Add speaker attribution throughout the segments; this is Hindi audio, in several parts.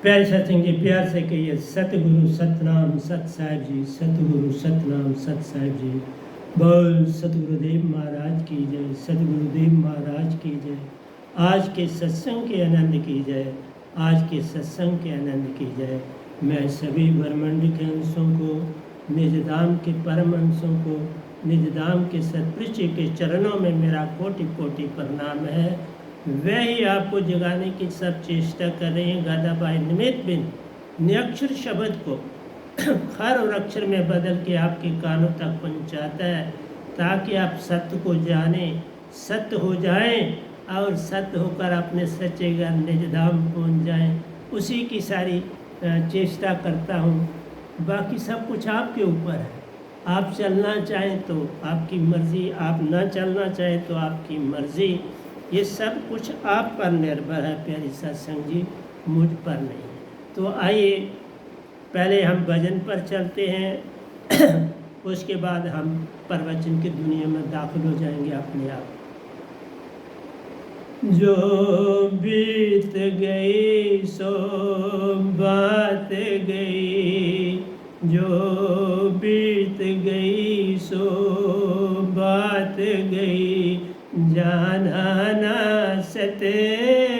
Speaker 1: प्यारे सत्संग जी, प्यार से कहिए सतगुरु सतनाम सत साहिब जी, सतगुरु सतनाम सत साहिब जी। बोल सतगुरुदेव महाराज की जय, सतगुरुदेव महाराज की जय। आज के सत्संग के आनंद की जय, आज के सत्संग के आनंद की जय। मैं सभी ब्रह्मांड के अंशों को, निज धाम के परम अंशों को, निज धाम के सतपुरुष के चरणों में मेरा कोटि कोटि प्रणाम है। वह ही आपको जगाने की सब चेष्टा कर रहे हैं। गादाबाई निमित्त बिन निरक्षर शब्द को खर और अक्षर में बदल के आपके कानों तक पहुंचाता है, ताकि आप सत्य को जाने, सत्य हो जाएं और सत्य होकर अपने सच्चे घर निज धाम पहुँच जाएं। उसी की सारी चेष्टा करता हूँ। बाकी सब कुछ आपके ऊपर है। आप चलना चाहें तो आपकी मर्ज़ी, आप ना चलना चाहें तो आपकी मर्ज़ी। ये सब कुछ आप पर निर्भर है प्यारी सत्संग जी, मुझ पर नहीं। तो आइए पहले हम भजन पर चलते हैं, उसके बाद हम प्रवचन की दुनिया में दाखिल हो जाएंगे अपने आप। जो बीत गई सो बात गई, जो बीत गई सो बात गई, जाना न सते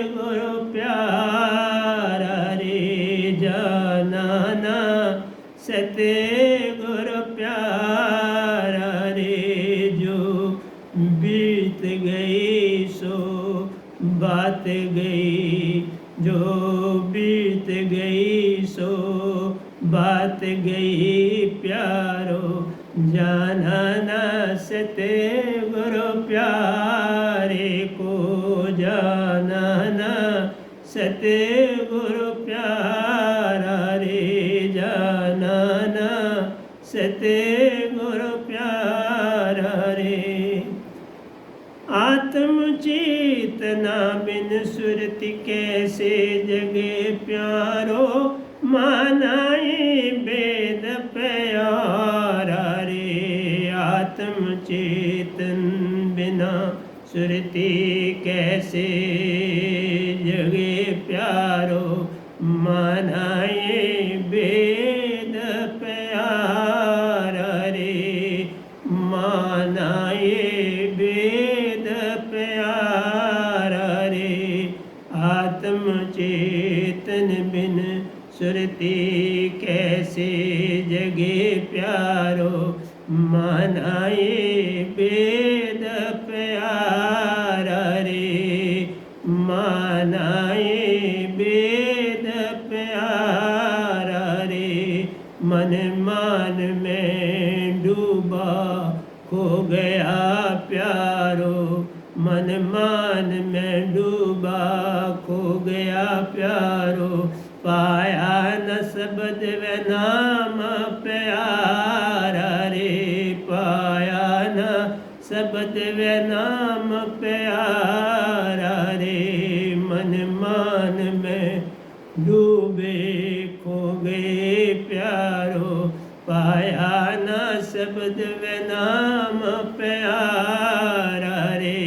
Speaker 1: गुरु प्यारा रे, जाना न सते गुरु प्यारा रे। जो बीत गई सो बात गई, जो बीत गई सो बात गई प्यारो, जाना न सते गुरु प्यारे को, जाना न सते गुरु प्यारा रे, जाना न सते गुरु प्यारा रे। आत्म चेतना बिन सुरति कैसे जगे प्यारो, मानाए वेद प्यारा रे। आत्म चेतन बिना सुरति कैसे जगे प्यारो, मानाए वेद प्यारा रे, मानाए वेद प्यारा रे। आत्म चेतन बिन सुरति कैसे जगे प्यारो, मानाए वेद प्यारा रे, मानाए वेद प्यारा रे। मन मान में डूबा खो गया प्यारो, मन मान में डूबा खो गया प्यारो, पाया न शब्द व नाम प्यारा रे, पाया न शब्द व नाम प्यारा रे। मन मान में डूबे खो गए प्यारो, पाया न शब्द व नाम प्यारा रे,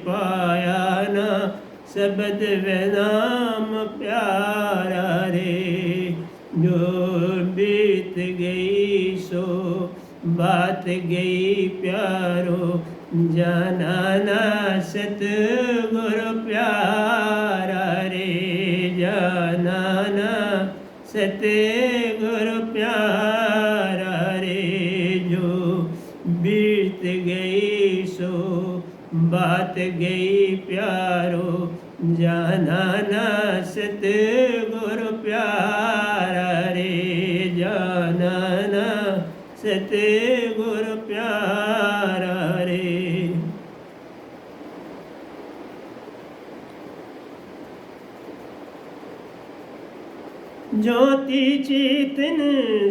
Speaker 1: पाया न शब्द व नाम प्यारा रे। जो बीत गई सो बात गई प्यारो, जाना न सत गुरु प्यारा रे, जाना न सत गुरु प्यारा रे। जो बीत गई सो बात गई प्यारो, जाना न सत गुरु प्यारा रे, जाना न सत गुरु प्यारा रे। ज्योति चेतन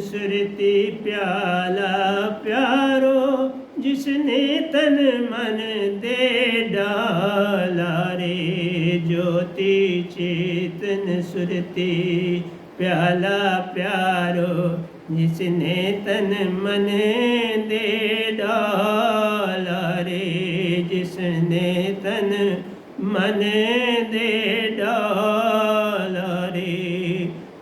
Speaker 1: सुरति प्याला प्यारो, जिसने तन मन दे डाला रे। ज्योति चेतन सुरति प्याला प्यारो, जिसने तन मन दे डाला रे, जिसने तन मन दे डाला रे।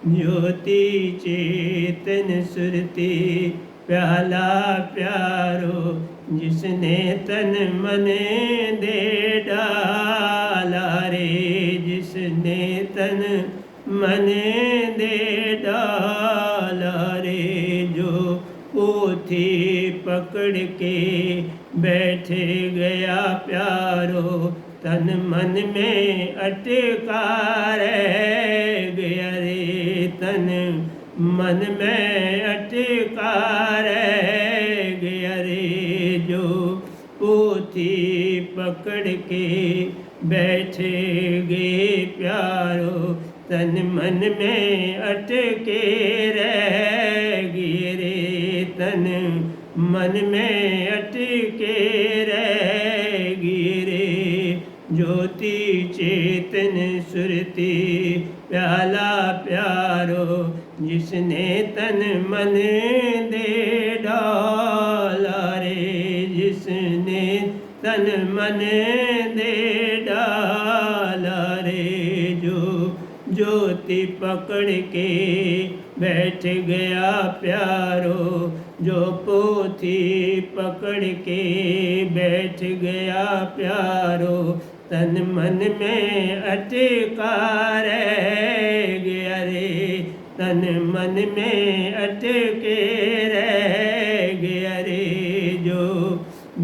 Speaker 1: ज्योति चेतन सुरती प्याला प्यारो, जिसने तन मन दे डाला रे, जिसने तन मन दे डाला रे। जो पोथी पकड़ के बैठ गया प्यारो, तन मन में अटका रह गया रे, तन मन में अटका रह गया रे। जो पोथी पकड़ के बैठ गए प्यारो, तन मन में अटके रह गए रे, तन मन में अटके रह गए रे। ज्योति चेतन सुरती प्याला प्यारो, जिसने तन मन दे डाला रे, जिसने तन मन दे डाला रे। जो ज्योति पकड़ के बैठ गया प्यारो, जो पोथी पकड़ के बैठ गया प्यारो, तन मन में अटका रह गया रे, तन मन में अटके रह गया रे। जो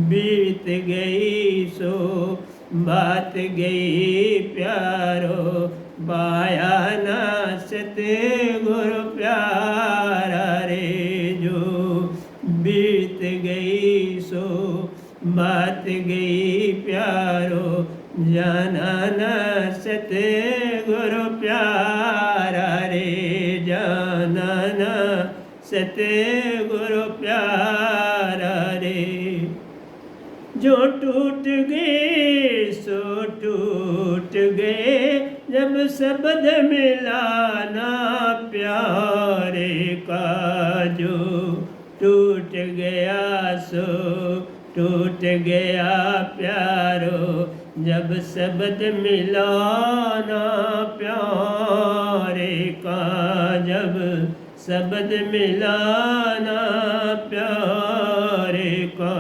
Speaker 1: बीत गई सो बात गई प्यारो, पाया ना सतगुरु प्यारा रे। जो बीत गई सो बात गई प्यारो, जाना ना सतगुरु प्यारा रे, जाना ना सतगुरु प्यारा रे। जो टूट गए सो टूट गए, जब शब्द मिला ना प्यारे का। जो टूट गया सो टूट गया प्यारो, जब शब्द मिला ना प्यारे का, जब शब्द मिला ना प्यारे का।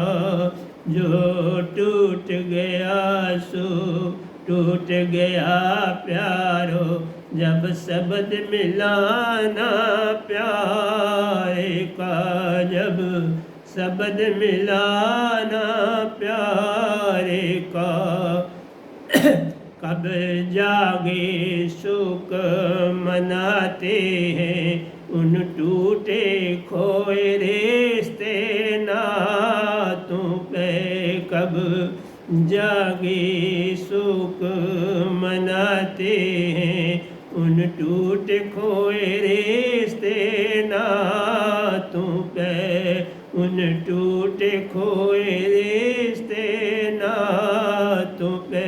Speaker 1: जो टूट गया सो टूट गया प्यारो, जब शब्द मिला ना प्यारे का, जब शब्द मिला ना प्यारे का। कब जागे सुख मनाते हैं, उन टूटे खोए रिश्ते नातों पे। कब जागे सुख मनाते हैं, उन टूटे खोए रिश्ते नातों पे, उन टूटे खोए रिश्ते नातों पे।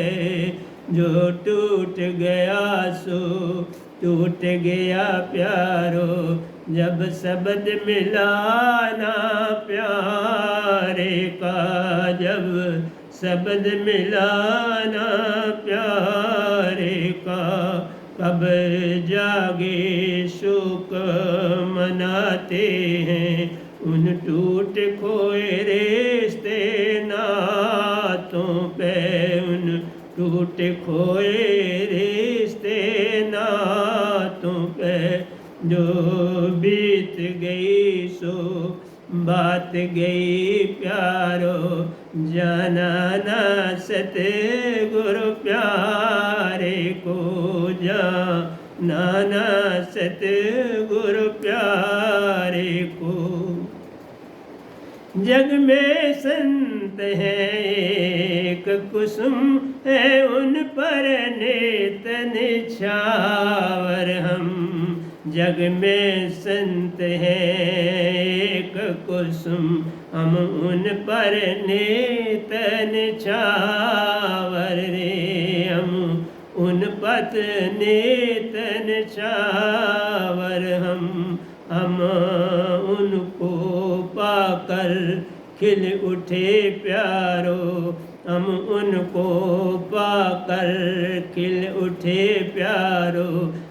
Speaker 1: जो टूट गया सो टूट गया प्यारो, जब शब्द मिला ना प्यारे का, जब शब्द मिला ना प्यारे का। कब जागे सुख मनाते हैं, उन टूट खोए रिश्ते नातों पे, उन टूट खोए रिश्ते नातों पे। जो बीत गई सो बात गई प्यारो, जाना ना सतगुरु प्यारे को, जाना ना सतगुरु प्यारे को। जग में संत है एक कुसुम है, उन पर नेत निछावर हम। जग में संत है एक कुसुम, हम उन पर नेत निछावर रे। हम उन पत नेत निछावर हम उनको पाकर खिल उठे प्यारो, हम उनको पाकर खिल उठे प्यारो।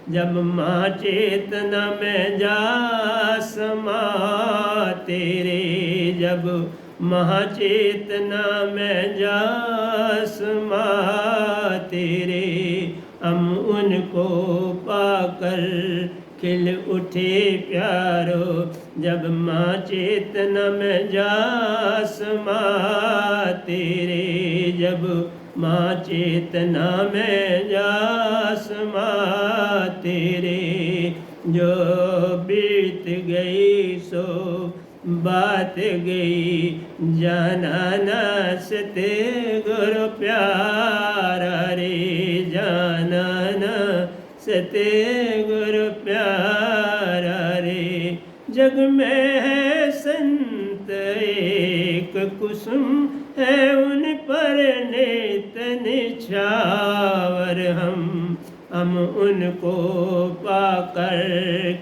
Speaker 1: जब माँ चेतना में जा समा तेरे, जब महाचेतना में जा समा तेरे, हम उनको पाकर खिल उठे प्यारो। जब माँ चेतना में जा समा तेरे, जब माँ चेतना में जा समा तेरे, जो बीत गई सो बात गई, जाना न सते गुरु प्यारा रे, जाना न सते गुरु प्यारा रे। जग में है संत एक कुसुम है, उन पर नेत निछावर, हम उनको पाकर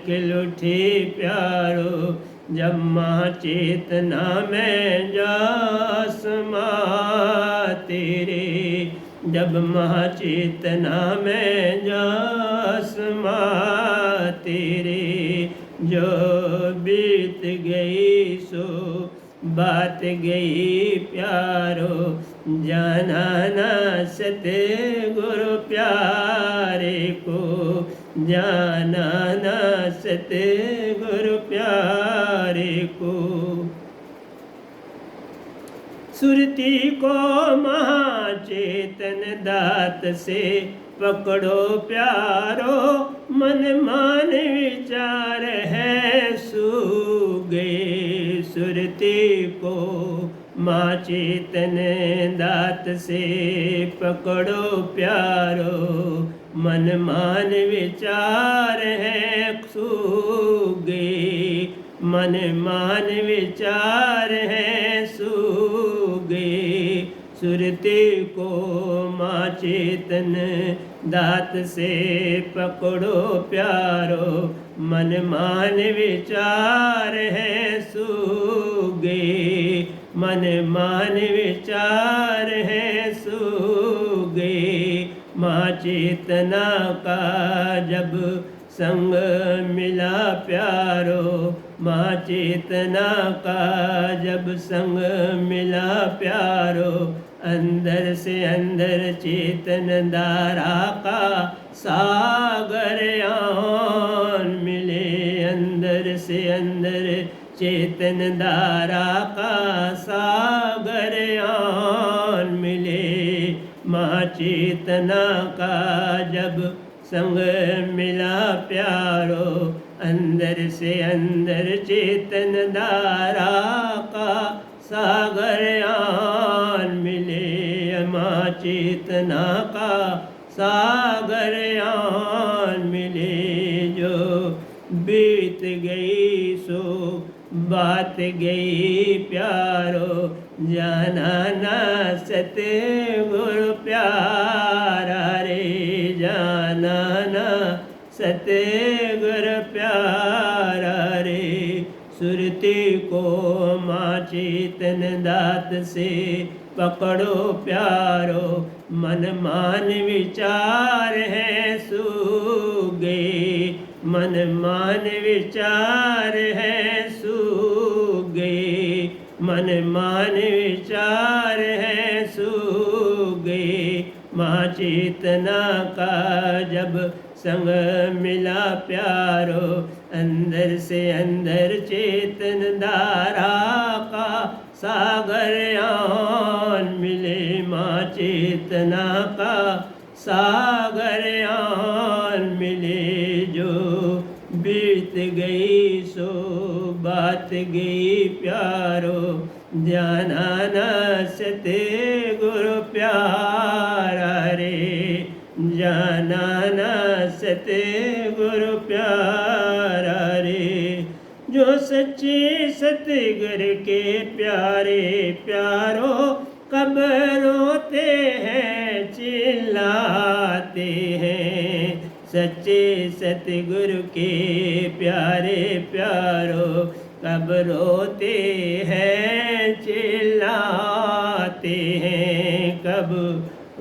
Speaker 1: खिल उठे प्यारो। जब माँ चेतना में जा समा तेरे, जब माँ चेतना में जा समा तेरे, जो बीत गई सो बात गई प्यारो, जाना न सते गुरु प्यारे को, जाना न सते गुरु प्यारे को। सुरती को महाचेतन दात से पकड़ो प्यारो, मन मान विचार है सूगे। सुरती को माँ चेतन दात से पकड़ो प्यारो, मन मान विचार है सूगे, मन मान विचार है सूगे। सुरती को माँ चेतन दात से पकड़ो प्यारो, मन मान विचार है सूगे, मन मान विचार है सूगे। माँ चेतना का जब संग मिला प्यारो, माँ चेतना का जब संग मिला प्यारो, अंदर से अंदर चेतन धारा का सागर आन मिले, अंदर से अंदर चेतन धारा का सागर आन मिले। माँ चेतना का जब संग मिला प्यारो, अंदर से अंदर चेतन धारा का सागर आन मिले। माँ चेतना का सागर आन मिले, जो बीत गई सो बात गई प्यारो, जाना न सते गुरु प्यारा रे, जाना न सते गुरु प्यारा रे। सुरती को माँ चेतन दात से पकड़ो प्यारो, मन मान विचार है सूगे, मन मान विचार है सूगे, मन मान विचार है सूगे। माँ चेतना का जब संग मिला प्यारो, अंदर से अंदर चेतन धारा का सागर आन मिले। माँ चेतना का सागर आन मिले, जो बीत गई सो बात गई प्यारो, जाना न सते गुरु प्यारा रे, जाना न सते गुरु प्यारा रे। जो सच्चे सतगुरु के प्यारे प्यारो, कब रोते हैं चिल्लाते हैं। सच्चे सतगुरु के प्यारे प्यारो, कब रोते हैं चिल्लाते हैं, कब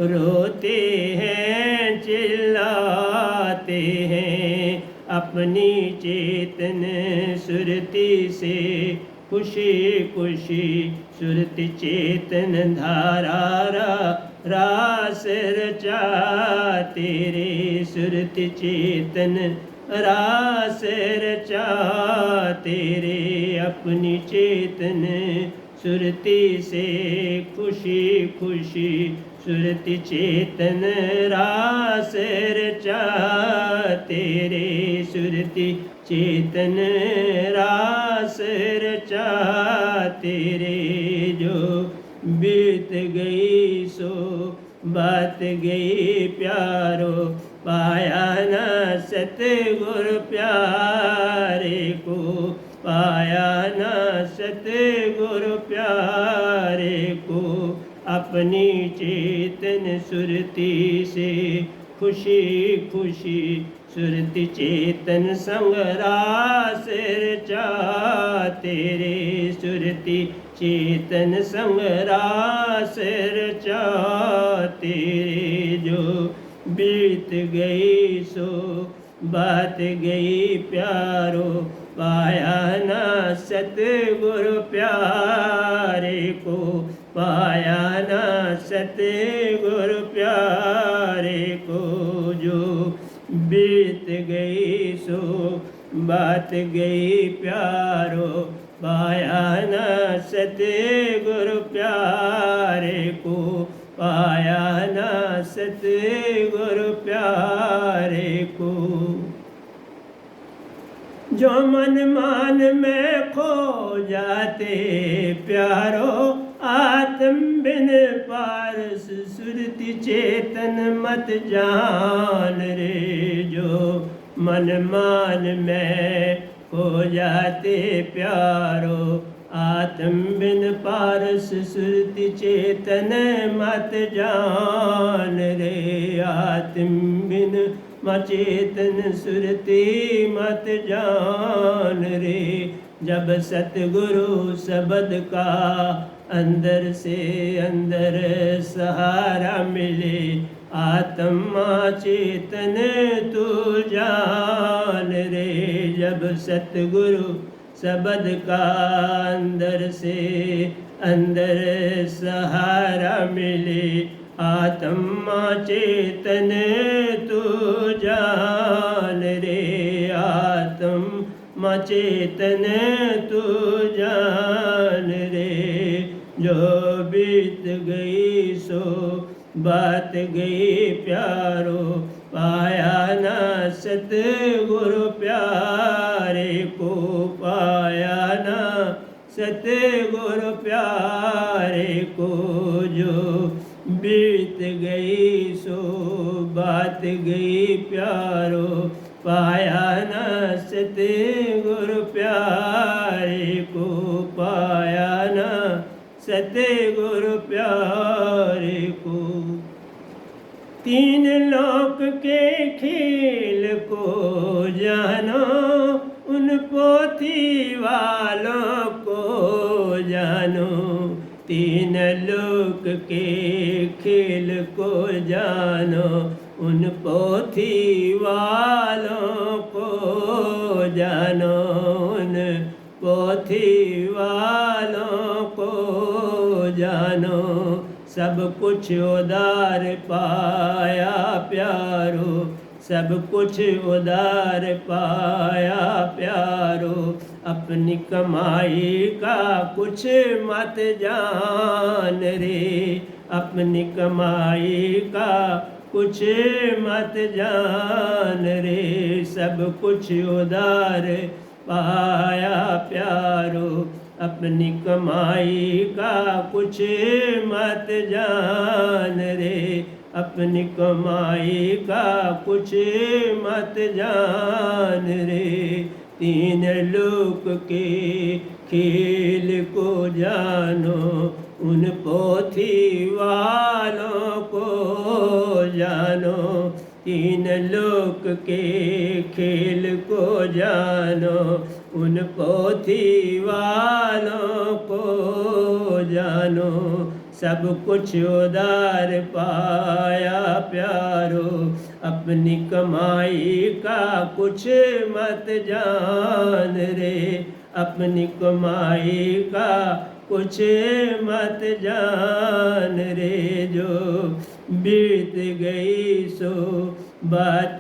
Speaker 1: रोते हैं चिल्लाते हैं। अपनी चेतन सुरति से खुशी खुशी सुरति चेतन धारा रास रचा तेरे सुरति चेतन रास रचा तेरे अपनी चेतन सुरति से खुशी खुशी सुरति चेतन रास रचा तेरे सुरति चेतन रास रचा तेरे जो बीत गई सो बात गई प्यारो पाया न सतगुरु प्यारे को पाया न सतगुरु प्यारे को अपनी चेतन सुरति से खुशी खुशी सुरति चेतन संग रास रचा तेरे सुरति चेतन संग रास रचा तेरे जो बीत गई सो बात गई प्यारो पाया न सतगुरु प्यारे को पाया न सतगुरु प्यारे को जो बीत गई सो बात गई प्यारो पाया न सतगुरु प्यारे को पाया न सतगुरु प्यारे को जो मन मान में खो जाते प्यारो आत्म बिन पारस सुरति चेतन मत जान रे जो मन मान में खो जाते प्यारो आत्म बिन पारस सुरति चेतन मत जान रे आत्म बिन चेतन सुरति मत जान रे जब सतगुरु शब्द का अंदर से अंदर सहारा मिले आत्मा चेतन तू जान रे जब सतगुरु शब्द का अंदर से अंदर सहारा मिले आत्मा चेतन तू जान रे आत्मा चेतन तू जान रे जो बीत गई सो बात गई प्यारो पाया न सतगुरु प्यारे को पाया न सतगुरु प्यारे को जो बीत गई सो बात गई प्यारो पाया न सतगुरु प्यारे को पाया न सतगुरु प्यारे को तीन लोक के खेल को जानो उन पोथी वालों को जानो तीन लोक के खेल को जानो उन पोथी वालों को जानो उन पोथी वालों को जानो सब कुछ उदार पाया प्यारो सब कुछ उदार पाया प्यारो अपनी कमाई का कुछ मत जान रे अपनी कमाई का कुछ मत जान रे सब कुछ उदार पाया प्यारो अपनी कमाई का कुछ मत जान रे अपनी कमाई का कुछ मत जान रे तीन लोक के खेल को जानो उन पोथी वालों को जानो तीन लोक के खेल को जानो उन पोथी वालों को जानो सब कुछ उधार पाया प्यारो। अपनी कमाई का कुछ मत जान रे, अपनी कमाई का कुछ मत जान रे। जो बीत गई सो बात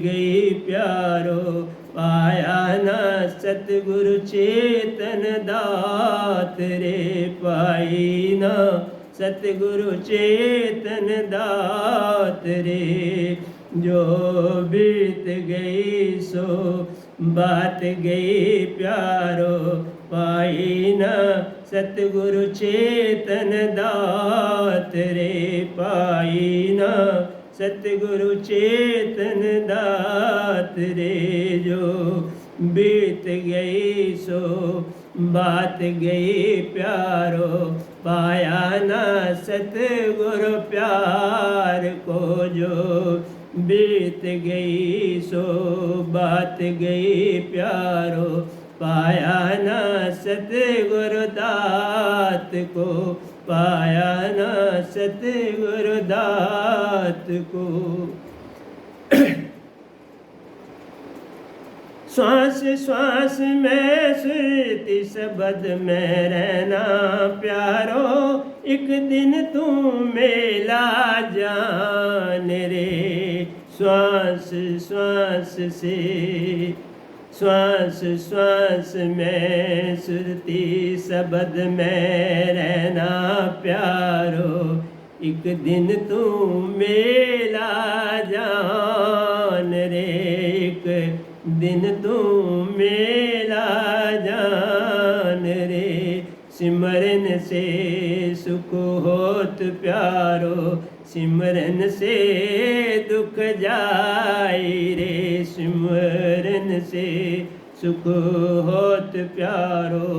Speaker 1: गई प्यारो। पाया न सतगुरु चेतन दात रे, पाई न सतगुरु चेतन दात रे। जो बीत गई सो बात गई प्यारो। पाई न सतगुरु चेतन दात रे, पाई न सतगुरु चेतन दात रे। जो बीत गई सो बात गई प्यारो। पाया न सतगुरु प्यार को। जो बीत गई सो बात गई प्यारो। पाया न सतगुरु दात को, पाया न सतगुरु दात को। श्वास श्वास में सुरति शब्द में रहना प्यारो। एक दिन तू मेला जान रे, श्वास श्वास से श्वास श्वास में सुरति शब्द में रहना प्यारो। एक दिन तू मेला जान रे, एक दिन तू मेला जान रे। सिमरन से सुख होत प्यारो, सिमरन से दुख जाई रे। सिमरन से सुख होत प्यारो,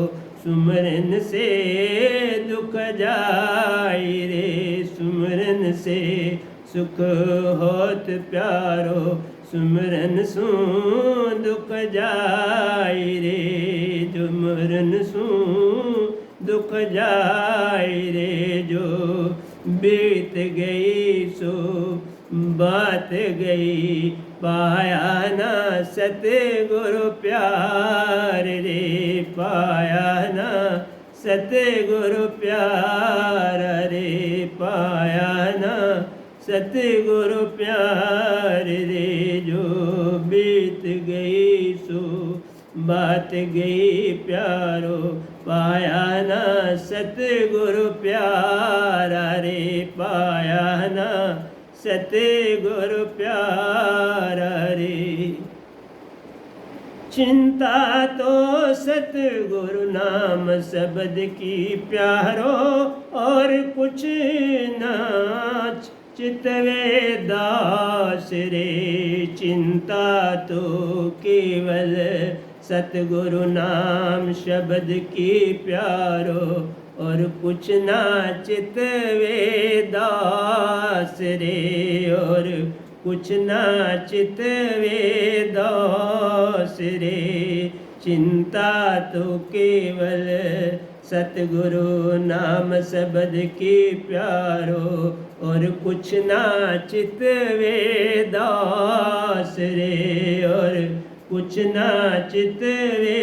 Speaker 1: सुमरन से दुख जाई रे। सुमरन से सुख होत प्यारो, सुमरन सु दुख जाई रे। जुमरन सु दुख जाई रे। जो बीत गई सो बात गई, पाया न सतगुरु प्यार रे। पाया न सतगुरु प्यार रे, पाया न सतगुरु प्यार रे। जो बीत गई सो बात गई प्यारो। पाया न सतगुरु प्यार रे, पाया न सतगुरु प्यार रे। चिंता तो सतगुरु नाम शब्द की प्यारो, और कुछ ना चितवे दास रे। चिंता तो केवल सतगुरु नाम शब्द की प्यारो, और कुछ ना चितवे दास रे। और कुछ ना चितवे दास रे। चिंता तो केवल सतगुरु नाम शब्द की प्यारो, और कुछ ना चितवे दास रे। और कुछ ना चितवे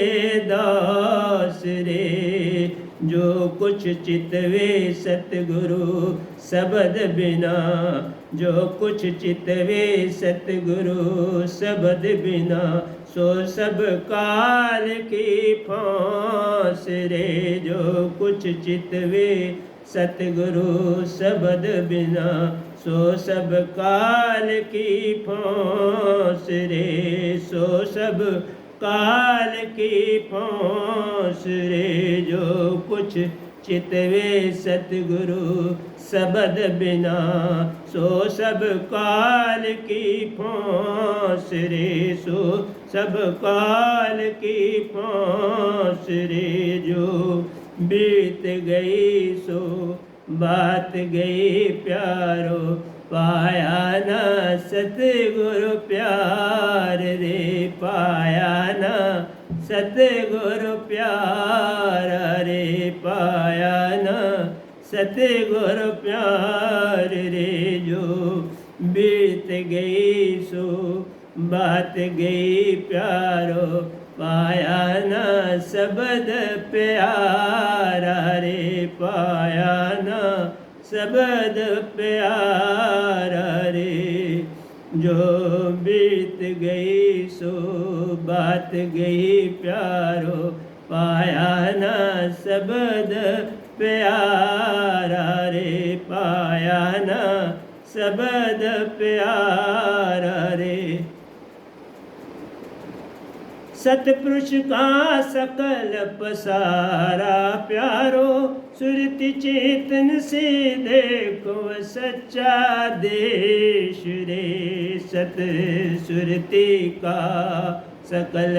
Speaker 1: दास रे। जो कुछ चितवे सतगुरु शब्द बिना, जो कुछ चितवे सतगुरु शब्द बिना, सो सब काल की फांस रे। जो कुछ चितवे सतगुरु शब्द बिना, सो सब काल की फांस रे। सो सब काल की फांस रे। जो कुछ चितवे सतगुरु शब्द बिना, सो सब काल की फांस रे। सो सब काल की फांस रे। जो बीत गई सो बात गई प्यारो। पाया न सतगुरु प्यार रे। पाया न सतगुरु प्यार रे। पाया न सतगुर प्यार रे जो बीत गई सो बात गई प्यारो पाया ना शब्द प्यारा रे पाया ना शब्द प्यारा रे जो बीत गई सो बात गई प्यारो पाया ना शब्द प्यारा रे पाया ना शब्द प्यारा रे सतपुरुष का सकल पसारा प्यारो सुरति चेतन से देखो सच्चा देश रे सत सुरति का सकल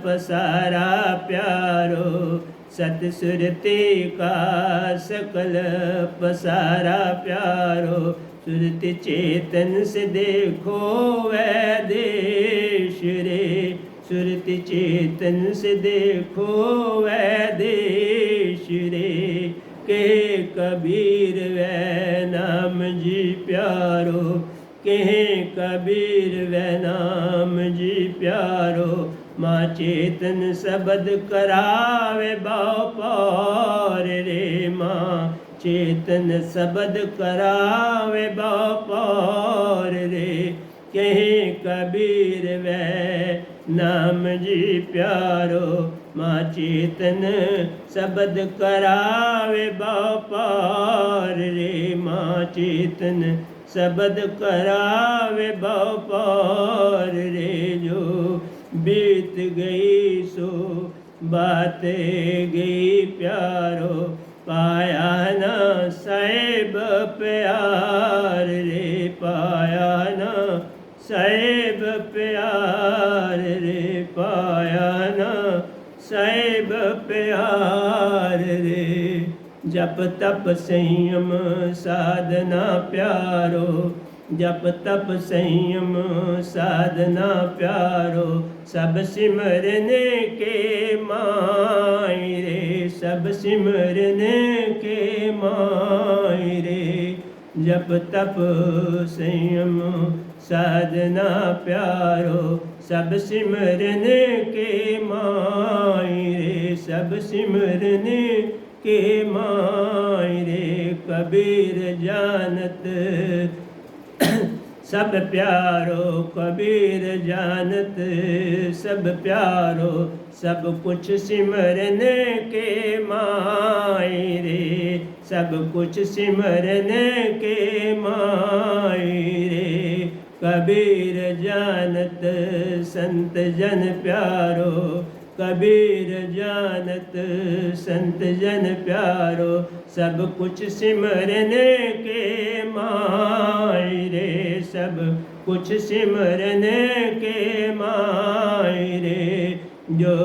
Speaker 1: पसारा प्यारो सत सुरति का सकल पसारा प्यारो सुरति चेतन से देखो वह देश रे सुरति चेतन से देखो वह देश रे के कबीर वह नाम जी प्यारो कहे कबीर वह नाम जी प्यारो माँ चेतन शब्द करावे बाव पार रे माँ चेतन शब्द करावे बाव पार रे कहे कबीर वह नाम जी प्यारो माँ चेतन शब्द करावे बाव पार रे माँ चेतन शब्द करावे बाव पार रे जो बीत गई सो बात गई प्यारो पाया ना साहिब प्यार रे पाया ना साहिब प्यार रे पाया ना साहिब प्यार रे जप तप संयम साधना प्यारो जप तप संयम साधना प्यारो सब सिमरने के माई रे सब सिमरने के माई रे जप तप संयम साधना प्यारो सब सिमरने के माई रे सब सिमरने के माई रे कबीर जानत सब प्यारो कबीर जानत सब प्यारो सब कुछ सिमरने के माई रे सब कुछ सिमरने के माई रे कबीर जानत संत जन प्यारो कबीर जानत संत जन प्यारो सब कुछ सिमरने के माई रे सब कुछ सिमरने के माई रे जो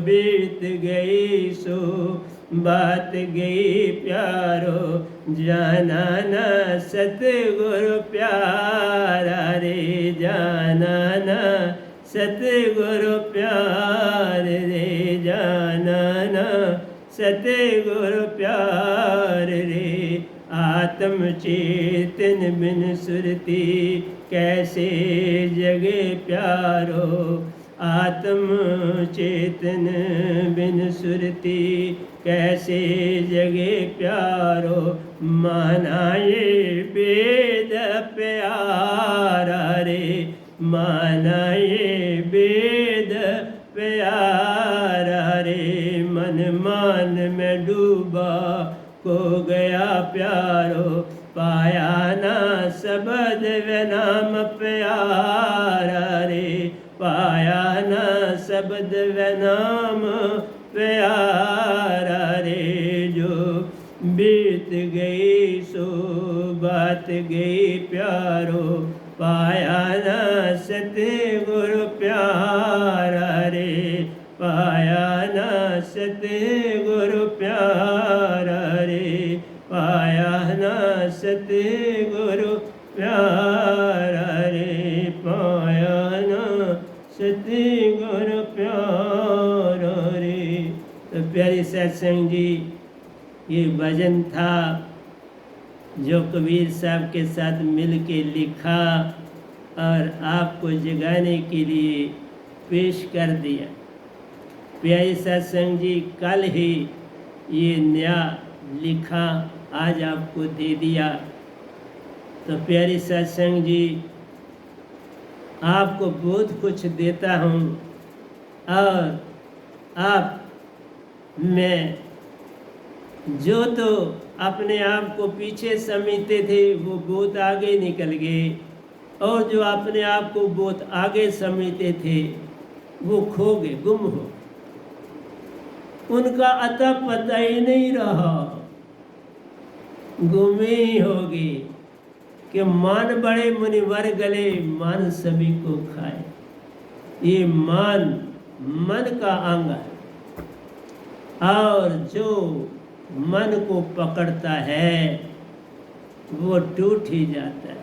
Speaker 1: बीत गई सो बात गई प्यारो जाना ना सतगुरु प्यारा रे जाना ना सतगुरु प्यार रे जाना ना सतगुरु प्यार रे आत्म चेतन बिन सुरती कैसे जगे प्यारो आत्म चेतन बिन सुरती कैसे जगे प्यारो माना ये वेद प्यारा रे माना ये वेद प्यारा रे मन मान में डूबा को गया प्यारो पाया ना शब्द व नाम प्यारा रे पाया ना शब्द व नाम प्यारा रे जो बीत गई सो बात गई प्यारो पाया ना सतगुरु प्यारा रे पाया ना सतगुरु प्यारा रे पाया ना सतगुरु प्यारा रे पाया ना सतगुरु प्यारा रे। तो प्यारे सत्संग जी ये भजन था जो कबीर साहब के साथ मिल के लिखा और आपको जगाने के लिए पेश कर दिया। प्यारे सत्संग जी, कल ही ये नया लिखा आज आपको दे दिया। तो प्यारे सत्संग जी, आपको बहुत कुछ देता हूँ और आप मैं जो तो अपने आप को पीछे समझते थे वो बहुत आगे निकल गए, और जो अपने आप को बहुत आगे समझते थे वो खो गए, गुम हो गए। उनका अता पता ही नहीं रहा, गुमे ही हो गए कि मान बड़े मुनिवर गले, मान सभी को खाए। ये मान मन का अंग है, और जो मन को पकड़ता है वो टूट ही जाता है।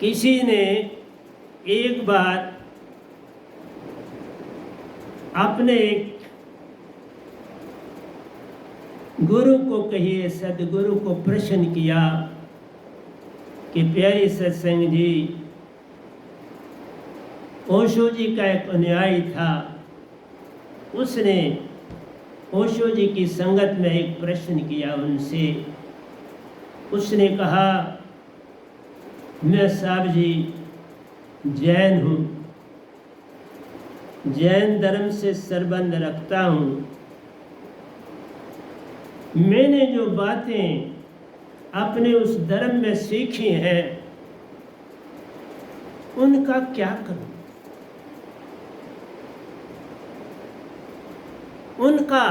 Speaker 1: किसी ने एक बार अपने गुरु को कहिए, सदगुरु को प्रश्न किया कि प्यारे सत्संग जी, ओशो जी का एक अनुयायी था, उसने ओशो जी की संगत में एक प्रश्न किया उनसे। उसने कहा, मैं साहब जी जैन हूँ, जैन धर्म से संबंध रखता हूँ, मैंने जो बातें अपने उस धर्म में सीखी हैं उनका क्या करूं, उनका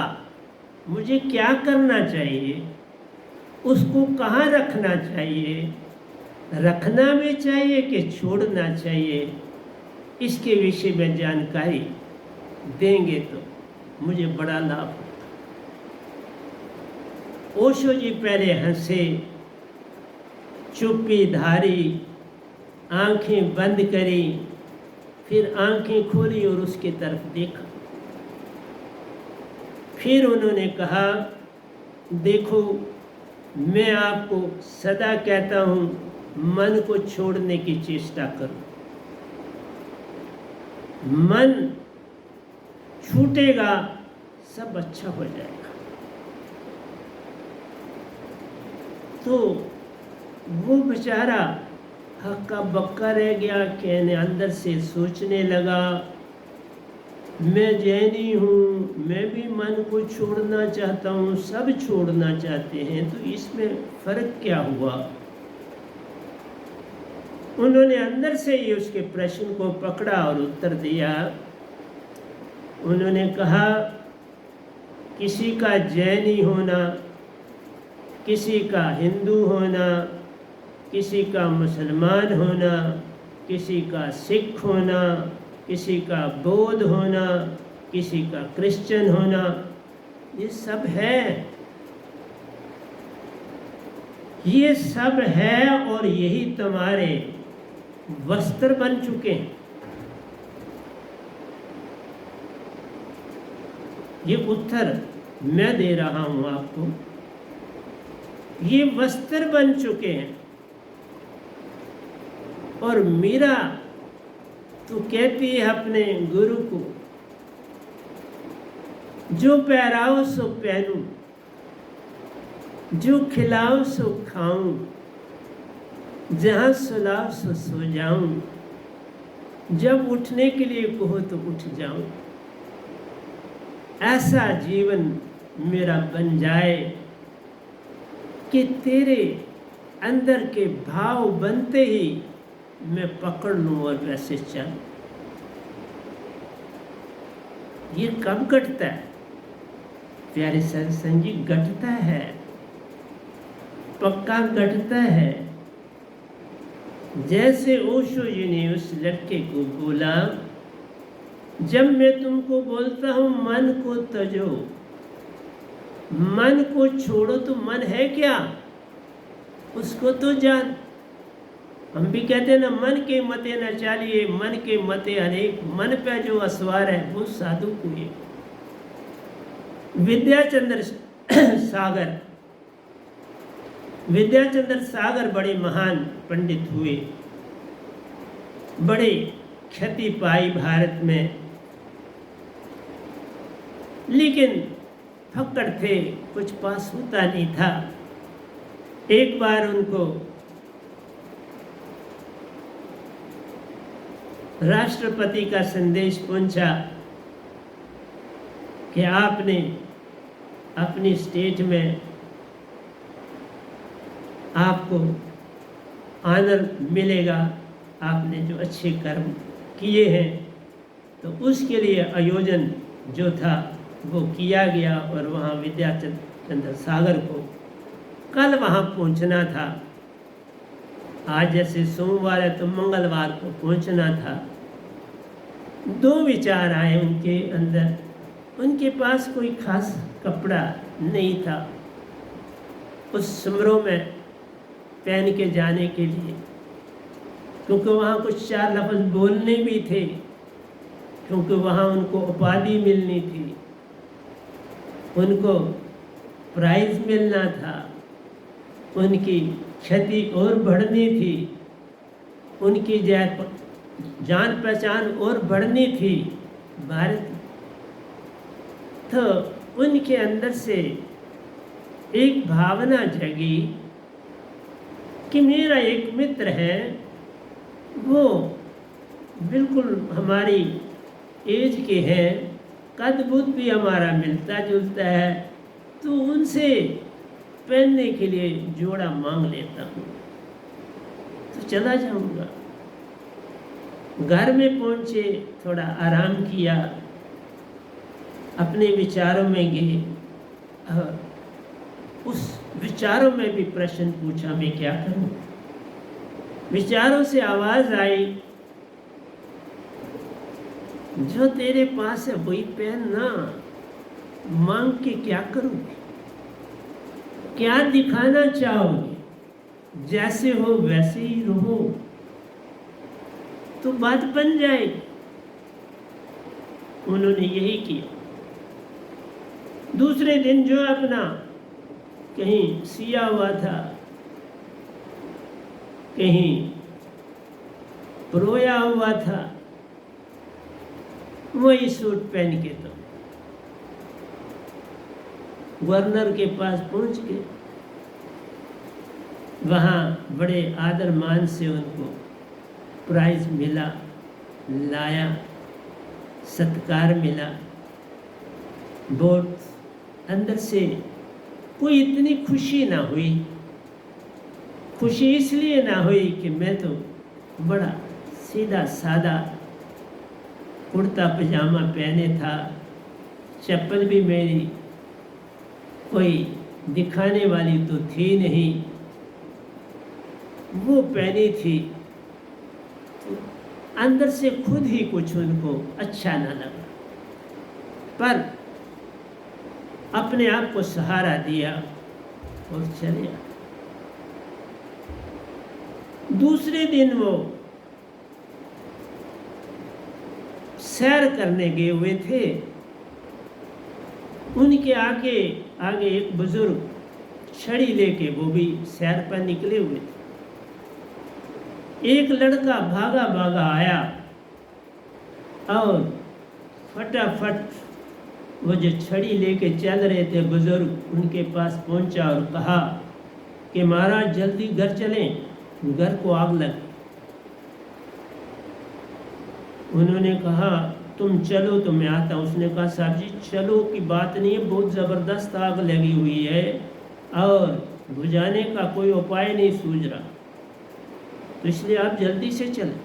Speaker 1: मुझे क्या करना चाहिए, उसको कहाँ रखना चाहिए, रखना भी चाहिए कि छोड़ना चाहिए, इसके विषय में जानकारी देंगे तो मुझे बड़ा लाभ होगा। ओशो जी पहले हंसे, चुप्पी धारी, आंखें बंद करी, फिर आंखें खोली और उसकी तरफ देखा। फिर उन्होंने कहा, देखो मैं आपको सदा कहता हूँ मन को छोड़ने की चेष्टा करो। मन छूटेगा सब अच्छा हो जाएगा। तो वो बेचारा हक्का बक्का रह गया, कहने अंदर से सोचने लगा, मैं जैनी हूँ, मैं भी मन को छोड़ना चाहता हूँ, सब छोड़ना चाहते हैं, तो इसमें फर्क क्या हुआ। उन्होंने अंदर से ही उसके प्रश्न को पकड़ा और उत्तर दिया। उन्होंने कहा, किसी का जैनी होना, किसी का हिंदू होना, किसी का मुसलमान होना, किसी का सिख होना, किसी का बौद्ध होना, किसी का क्रिश्चियन होना, ये सब है, ये सब है, और यही तुम्हारे वस्त्र बन चुके हैं। ये उत्तर मैं दे रहा हूं आपको, ये वस्त्र बन चुके हैं। और मीरा तो कहती है अपने गुरु को, जो पहराओ सो पहनूं, जो खिलाओ सो खाऊं, जहां सुलाओ सो सो जाऊं, जब उठने के लिए कहो तो उठ जाऊं। ऐसा जीवन मेरा बन जाए कि तेरे अंदर के भाव बनते ही मैं पकड़ लूं और वैसे चल। ये कब घटता है प्यारे सत्संग जी? घटता है, पक्का घटता है। जैसे ओशो जी ने उस लड़के को बोला, जब मैं तुमको बोलता हूं मन को तजो, मन को छोड़ो, तो मन है क्या, उसको तो जान। हम भी कहते हैं ना, मन के मते न चालिए, मन के मते अनेक, मन पे जो असवार है वो साधु को। विद्याचंद्र सागर, विद्याचंद्र सागर बड़े महान पंडित हुए, बड़े ख्याति पाई भारत में, लेकिन फक्कड़ थे, कुछ पास होता नहीं था। एक बार उनको राष्ट्रपति का संदेश पहुंचा कि आपने अपनी स्टेट में आपको आनर मिलेगा, आपने जो अच्छे कर्म किए हैं, तो उसके लिए आयोजन जो था वो किया गया और वहाँ विद्याचंद्र सागर को कल वहाँ पहुँचना था। आज जैसे सोमवार है तो मंगलवार को पहुँचना था। दो विचार आए उनके अंदर। उनके पास कोई खास कपड़ा नहीं था उस समारोह में पहन के जाने के लिए, क्योंकि वहाँ कुछ चार लफ्ज़ बोलने भी थे, क्योंकि वहाँ उनको उपाधि मिलनी थी, उनको प्राइज मिलना था, उनकी ख्याति और बढ़नी थी, उनकी जान पहचान और बढ़नी थी भारत। तो उनके अंदर से एक भावना जगी कि मेरा एक मित्र है, वो बिल्कुल हमारी एज के हैं, कद बुद्ध भी हमारा मिलता जुलता है, तो उनसे पहनने के लिए जोड़ा मांग लेता हूँ, तो चला जाऊँगा। घर में पहुँचे, थोड़ा आराम किया, अपने विचारों में गए और उस विचारों में भी प्रश्न पूछा, मैं क्या करूं। विचारों से आवाज आई, जो तेरे पास है वही पहनना, मांग के क्या करोगे, क्या दिखाना चाहोगे, जैसे हो वैसे ही रहो तो बात बन जाएगी। उन्होंने यही किया। दूसरे दिन जो अपना कहीं सिया हुआ था, कहीं परोया हुआ था, वही सूट पहन के तो गवर्नर के पास पहुंच गए। वहाँ बड़े आदर मान से उनको प्राइज मिला, लाया, सत्कार मिला। बहुत अंदर से कोई इतनी खुशी ना हुई। खुशी इसलिए ना हुई कि मैं तो बड़ा सीधा सादा कुर्ता पजामा पहने था, चप्पल भी मेरी कोई दिखाने वाली तो थी नहीं, वो पहनी थी। तो अंदर से खुद ही कुछ उनको अच्छा ना लगा, पर अपने आप को सहारा दिया और चले आए। दूसरे दिन वो सैर करने गए हुए थे। उनके आगे आगे एक बुजुर्ग छड़ी लेके वो भी सैर पर निकले हुए थे। एक लड़का भागा भागा आया और फटाफट वो जो छड़ी लेके चल रहे थे बुजुर्ग, उनके पास पहुंचा और कहा कि महाराज जल्दी घर चलें, घर को आग लगी। उन्होंने कहा तुम चलो तो मैं आता हूँ। उसने कहा साहब जी चलो की बात नहीं है, बहुत ज़बरदस्त आग लगी हुई है और बुझाने का कोई उपाय नहीं सूझ रहा, तो इसलिए आप जल्दी से चलें।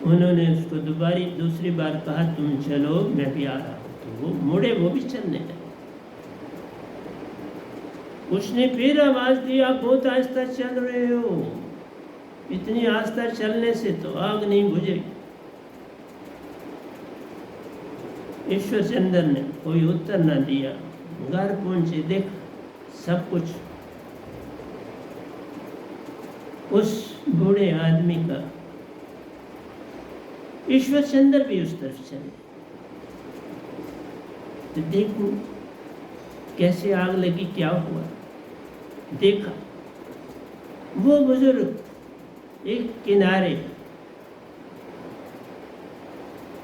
Speaker 1: उन्होंने उसको दूसरी बार कहा तुम चलो मैं भी आ रहा हूँ, तो वो मुड़े, वो भी चलने लगे। उसने फिर आवाज़ दी आप बहुत आहिस्ता चल रहे हो, इतनी आस्था चलने से तो आग नहीं बुझेगी। ईश्वरचंद्र ने कोई उत्तर न दिया। घर पहुंचे, देख सब कुछ उस बूढ़े आदमी का। ईश्वरचंद्र भी उस तरफ चले।
Speaker 2: तो देखूं कैसे आग लगी, क्या हुआ। देखा वो बुजुर्ग एक किनारे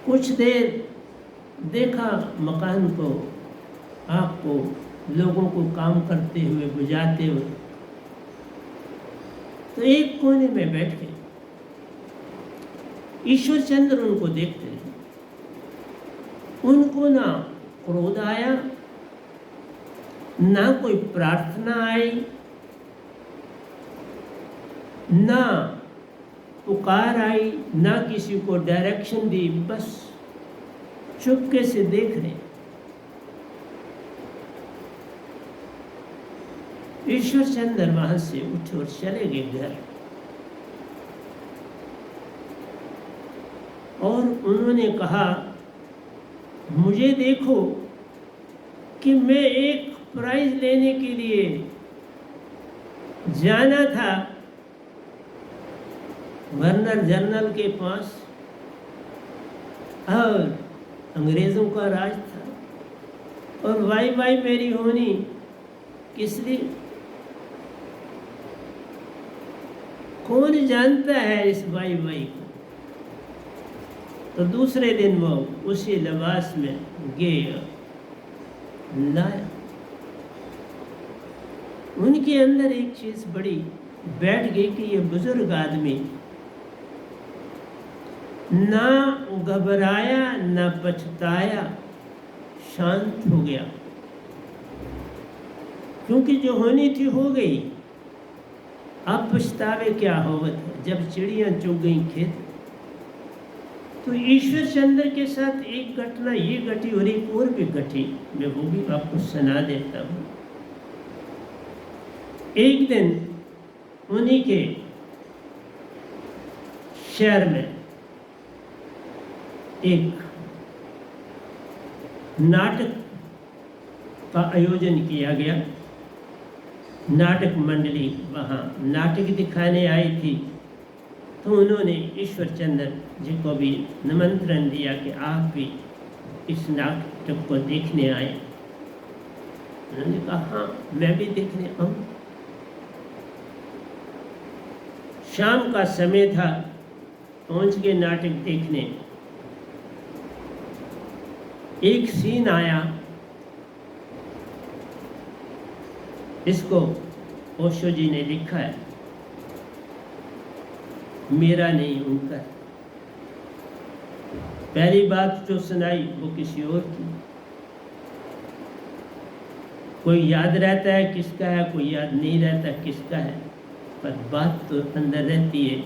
Speaker 2: कुछ देर देखा मकान को, आग को, लोगों को काम करते हुए, बुझाते हुए, तो एक कोने में बैठ गए। ईश्वर चंद्र उनको देखते रहे। उनको ना क्रोध आया, ना कोई प्रार्थना आई, ना पुकार आई, ना किसी को डायरेक्शन दी, बस चुपके से देख रहे। ईश्वर चंद्र वहां से उठे और चले गए घर। और उन्होंने कहा, मुझे देखो कि मैं एक प्राइज लेने के लिए जाना था गवर्नर जनरल के पास, और अंग्रेजों का राज था, और वाई मेरी होनी किस लिए, कौन जानता है इस वाई को। तो दूसरे दिन वो उसी लिबास में गए, लाया। उनके अंदर एक चीज बड़ी बैठ गई कि ये बुजुर्ग आदमी ना घबराया, ना पछताया, शांत हो गया, क्योंकि जो होनी थी हो गई। अब पछतावे क्या होवत है, जब चिड़ियां चुग गई खेत। तो ईश्वर चंद्र के साथ एक घटना ये घटी और एक और भी घटी, मैं वो भी आपको सुना देता हूँ। एक दिन उन्हीं के शहर में एक नाटक का आयोजन किया गया। नाटक मंडली वहाँ नाटक दिखाने आई थी, तो उन्होंने ईश्वर चंद्र जी को भी निमंत्रण दिया कि आप भी इस नाटक को देखने आए। उन्होंने कहा, हाँ मैं भी देखने आऊँ। शाम का समय था, पहुँच गए नाटक देखने। एक सीन आया, इसको ओशो जी ने लिखा है, मेरा नहीं उनका। पहली बात जो सुनाई वो किसी और की। कोई याद रहता है किसका है, कोई याद नहीं रहता किसका है, पर बात तो अंदर रहती है,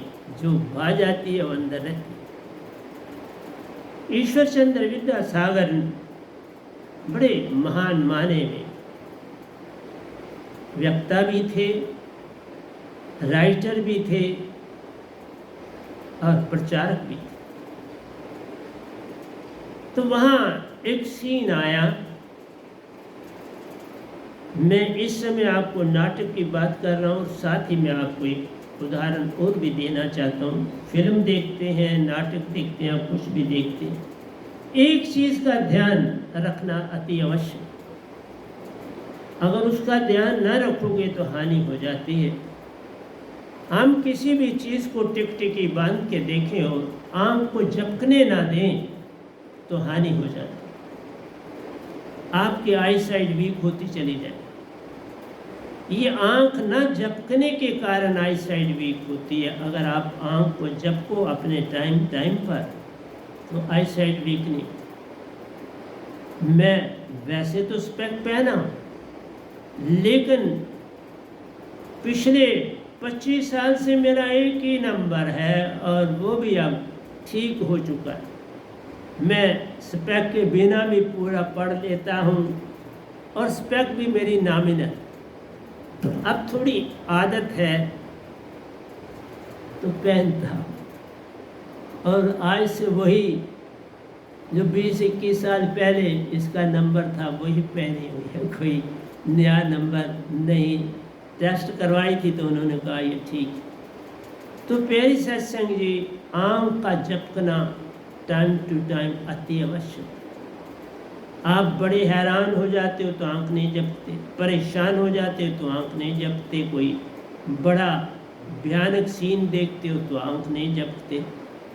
Speaker 2: जो आ जाती है वो अंदर रहती है। ईश्वर चंद्र विद्यासागर बड़े महान माने में वक्ता भी थे, राइटर भी थे और प्रचारक भी थे। तो वहाँ एक सीन आया। मैं इस समय आपको नाटक की बात कर रहा हूँ, साथ ही मैं आपको एक उदाहरण और भी देना चाहता हूँ। फिल्म देखते हैं, नाटक देखते हैं, कुछ भी देखते हैं, एक चीज़ का ध्यान रखना अति आवश्यक। अगर उसका ध्यान न रखोगे तो हानि हो जाती है। हम किसी भी चीज़ को टिकटिकी बांध के देखें और आँख को झपकने ना दें तो हानि हो जाती है। आपकी आई साइड वीक होती चली जाए। ये आँख न झपकने के कारण आई साइड वीक होती है। अगर आप आँख को झपको अपने टाइम पर तो आई साइड वीक नहीं। मैं वैसे तो स्पेक्ट पहना हूँ, लेकिन पिछले 25 साल से मेरा एक ही नंबर है और वो भी अब ठीक हो चुका है। मैं स्पेक्ट के बिना भी पूरा पढ़ लेता हूँ और स्पेक्ट भी मेरी नॉमिनल। अब थोड़ी आदत है तो पहनता हूँ, और आज से वही जो 20-21 साल पहले इसका नंबर था वही पहनी हुई है, कोई नया नंबर नहीं। टेस्ट करवाई थी तो उन्होंने कहा ये ठीक है। तो प्यारी सत्संग जी, आँख का झपकना टाइम टू टाइम अति आवश्यक। आप बड़े हैरान हो जाते हो तो आंख नहीं झपकते, परेशान हो जाते हो तो आंख नहीं झपकते, कोई बड़ा भयानक सीन देखते हो तो आंख नहीं झपकते।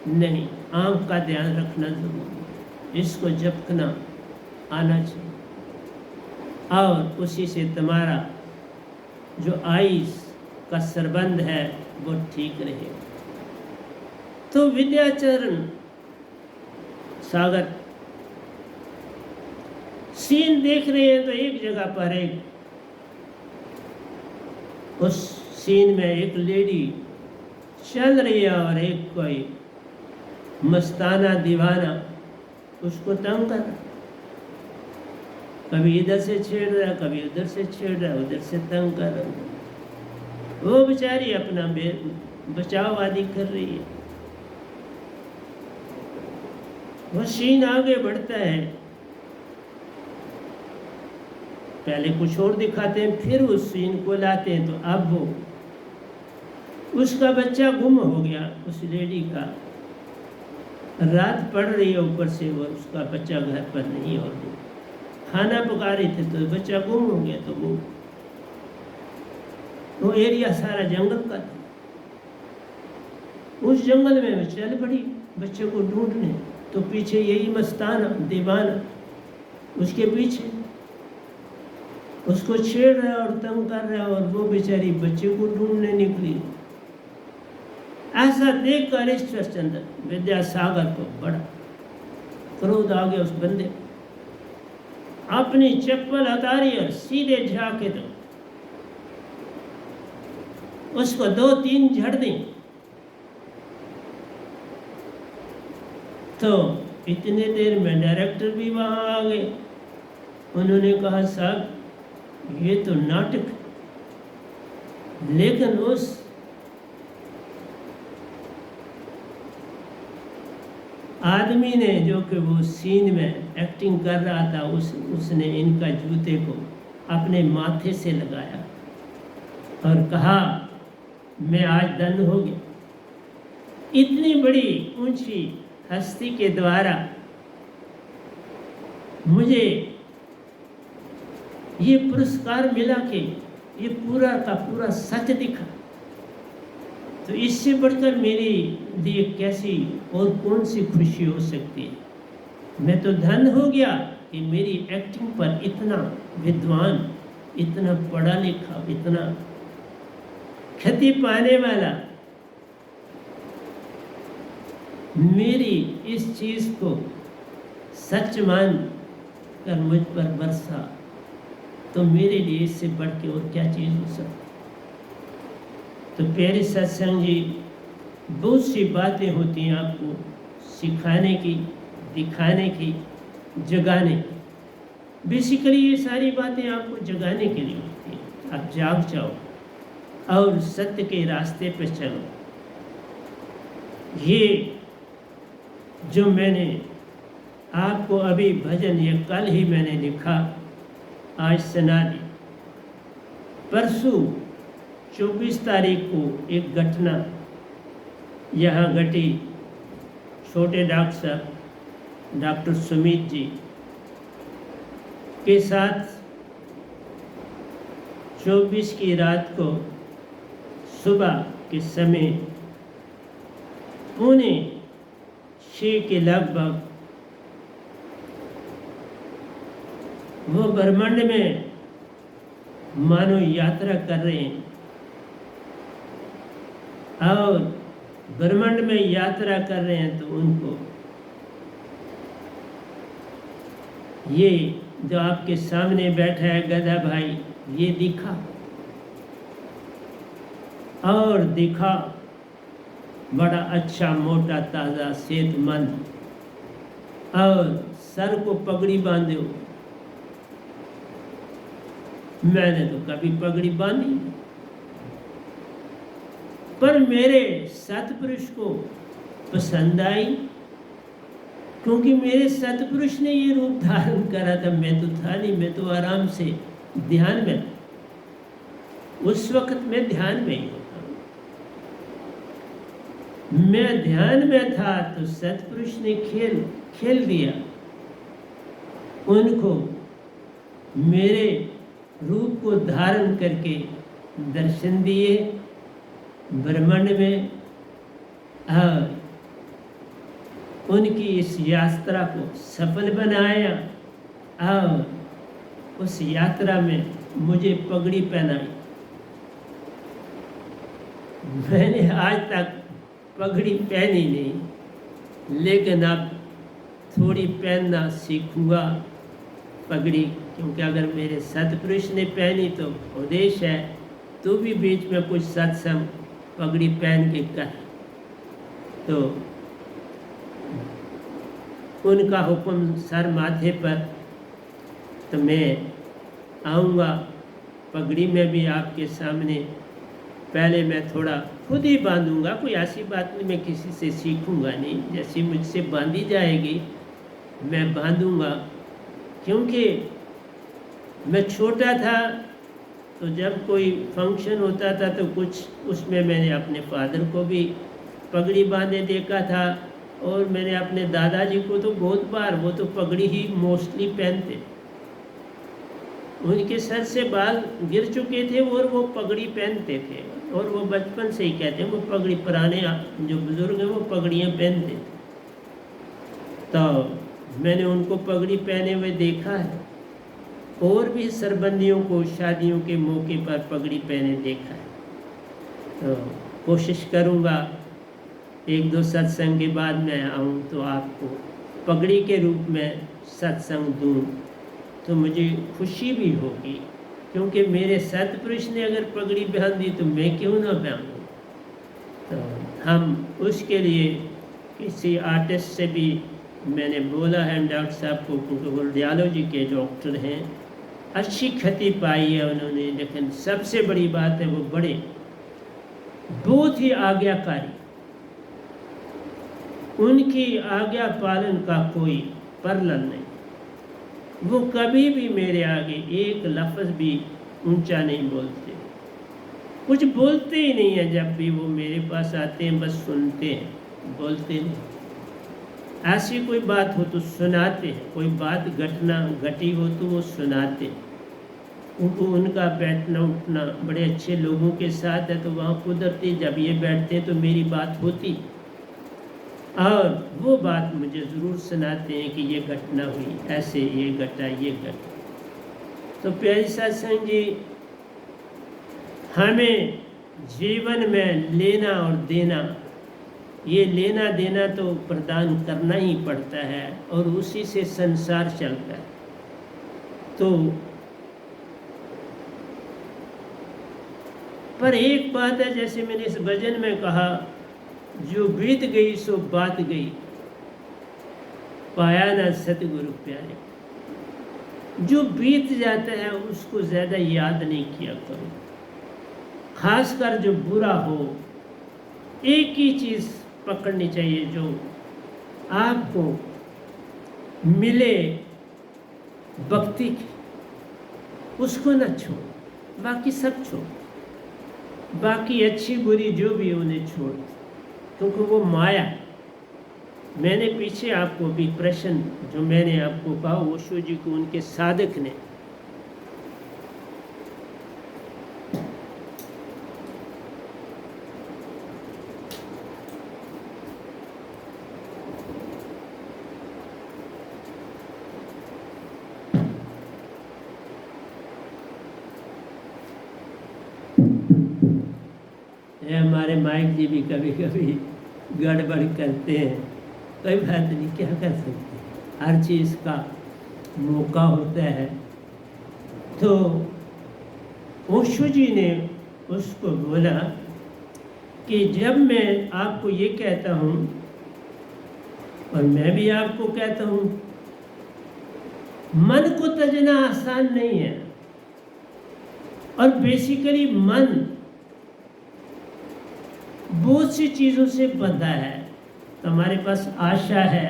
Speaker 2: नहीं, आंख का ध्यान रखना जरूरी है, इसको झपकना आना चाहिए और उसी से तुम्हारा जो आइस का संबंध है वो ठीक रहेगा। तो विद्याचरण सागर सीन देख रहे हैं तो एक जगह पर एक उस सीन में एक लेडी चल रही है और एक कोई मस्ताना दीवाना उसको तंग कर रहा, कभी इधर से छेड़ रहा, कभी उधर से छेड़ रहा, उधर से तंग कर रहा। वो बेचारी अपना बचाव आदि कर रही है। वो सीन आगे बढ़ता है, पहले कुछ और दिखाते हैं, फिर उस सीन को लाते हैं। तो अब वो उसका बच्चा गुम हो गया, उस लेडी का, रात पड़ रही है ऊपर से, वो उसका बच्चा घर पर नहीं, और वो खाना पका रहे थे तो बच्चा गुम हो गया। तो वो एरिया सारा जंगल का था, उस जंगल में वो चल पड़ी बच्चे को ढूंढने। तो पीछे यही मस्ताना दीवाना उसके पीछे उसको छेड़ रहा है और तंग कर रहा है, और वो बेचारी बच्चे को ढूंढने निकली। ऐसा देखकर ईश्वरचंद्र विद्यासागर को बड़ा क्रोध आ गया। उस बंदे अपनी चप्पल उतारी और सीधे जाके तो उसको 2-3 झड़ दी। तो इतने देर में डायरेक्टर भी वहां आ गए। उन्होंने कहा साहब ये तो नाटक, लेकिन उस आदमी ने जो कि वो सीन में एक्टिंग कर रहा था, उसने इनका जूते को अपने माथे से लगाया और कहा मैं आज धन हो गया। इतनी बड़ी ऊंची हस्ती के द्वारा मुझे ये पुरस्कार मिला कि ये पूरा का पूरा सच दिखा, तो इससे बढ़कर मेरे लिए कैसी और कौन सी खुशी हो सकती है। मैं तो धन हो गया कि मेरी एक्टिंग पर इतना विद्वान, इतना पढ़ा लिखा, इतना ख्याति पाने वाला मेरी इस चीज को सच मान कर मुझ पर बरसा, तो मेरे लिए इससे बढ़ के और क्या चीज हो सकती। तो प्यारे सत्संग जी, बहुत सी बातें होती हैं आपको सिखाने की, दिखाने की, जगाने की। बेसिकली ये सारी बातें आपको जगाने के लिए होती हैं। आप जाग जाओ और सत्य के रास्ते पर चलो। ये जो मैंने आपको अभी भजन ये कल ही मैंने लिखा, आज सुना दी। परसों 24 तारीख को एक घटना यहाँ घटी। छोटे डॉक्टर साहब डॉक्टर सुमित जी के साथ 24 की रात को सुबह के समय 5:45 के लगभग वो ब्रह्मांड में मानो यात्रा कर रहे हैं, और ब्रह्मांड में यात्रा कर रहे हैं तो उनको ये जो आपके सामने बैठा है गधा भाई, ये दिखा, और दिखा बड़ा अच्छा, मोटा, ताज़ा, सेहतमंद, और सर को पगड़ी बांधे हो। मैंने तो कभी पगड़ी बांधी, पर मेरे सतपुरुष को पसंद आई, क्योंकि मेरे सतपुरुष ने ये रूप धारण करा था। मैं तो था नहीं, मैं तो आराम से ध्यान में, उस वक्त मैं ध्यान में ही होता। मैं ध्यान में था तो सतपुरुष ने खेल दिया, उनको मेरे रूप को धारण करके दर्शन दिए ब्रह्मांड में, और उनकी इस यात्रा को सफल बनाया, और उस यात्रा में मुझे पगड़ी पहनाई। मैंने आज तक पगड़ी पहनी नहीं, लेकिन अब थोड़ी पहनना सीखूंगा पगड़ी, क्योंकि अगर मेरे सतपुरुष ने पहनी तो उपदेश है, तू भी बीच में कुछ सत्संग पगड़ी पहन के कर। तो उनका हुक्म सर माथे पर, तो मैं आऊँगा पगड़ी में भी आपके सामने। पहले मैं थोड़ा खुद ही बांधूंगा, कोई ऐसी बात नहीं, मैं किसी से सीखूंगा नहीं, जैसी मुझसे बांधी जाएगी मैं बांधूंगा। क्योंकि मैं छोटा था तो जब कोई फंक्शन होता था तो कुछ उसमें मैंने अपने फादर को भी पगड़ी बांधे देखा था, और मैंने अपने दादाजी को तो बहुत बार, वो तो पगड़ी ही मोस्टली पहनते, उनके सर से बाल गिर चुके थे और वो पगड़ी पहनते थे, और वो बचपन से ही कहते हैं वो पगड़ी, पुराने जो बुजुर्ग हैं वो पगड़ियाँ पहनते थे। तो मैंने उनको पगड़ी पहने हुए देखा है, और भी सरबंदियों को शादियों के मौके पर पगड़ी पहने देखा है। तो कोशिश करूँगा एक दो सत्संग के बाद मैं आऊँ तो आपको पगड़ी के रूप में सत्संग दूँ, तो मुझे खुशी भी होगी, क्योंकि मेरे सतपुरुष ने अगर पगड़ी पहन दी तो मैं क्यों ना पहनूँ। तो हम उसके लिए किसी आर्टिस्ट से भी मैंने बोला है, डॉक्टर साहब को, क्योंकि वो रेडियोलॉजी के डॉक्टर हैं, अच्छी ख्याति पाई है उन्होंने, लेकिन सबसे बड़ी बात है वो बड़े बहुत ही आज्ञाकारी, उनकी आज्ञा पालन का कोई परलन नहीं। वो कभी भी मेरे आगे एक लफ्ज़ भी ऊंचा नहीं बोलते, कुछ बोलते ही नहीं है। जब भी वो मेरे पास आते हैं बस सुनते हैं, बोलते नहीं। ऐसी कोई बात हो तो सुनाते हैं, कोई बात घटना घटी हो तो वो सुनाते हैं। उनको उनका बैठना उठना बड़े अच्छे लोगों के साथ है, तो वहाँ कुदरती जब ये बैठते हैं तो मेरी बात होती, और वो बात मुझे ज़रूर सुनाते हैं कि ये घटना हुई, ऐसे ये घटा, ये घटा। तो प्यारी सत्संग जी, हमें जीवन में लेना और देना, ये लेना देना तो प्रदान करना ही पड़ता है, और उसी से संसार चलता है। तो पर एक बात है, जैसे मैंने इस भजन में कहा, जो बीत गई सो बात गई, पाया ना सतगुरु प्यारे। जो बीत जाता है उसको ज़्यादा याद नहीं किया करो, खासकर जो बुरा हो। एक ही चीज़ पकड़नी चाहिए, जो आपको मिले भक्ति की, उसको न छोड़, बाकी सब छोड़, बाकी अच्छी बुरी जो भी उन्हें छोड़, क्योंकि वो माया। मैंने पीछे आपको भी प्रश्न जो मैंने आपको कहा, ओशो जी को उनके साधक ने हमारे माइक जी भी कभी कभी गड़बड़ करते हैं, कोई बात नहीं, क्या कर सकते हैं, हर चीज़ का मौका होता है। तो ओशो जी ने उसको बोला कि जब मैं आपको ये कहता हूँ, और मैं भी आपको कहता हूँ, मन को तजना आसान नहीं है, और बेसिकली मन बहुत सी चीज़ों से बंधा है। तो हमारे पास आशा है,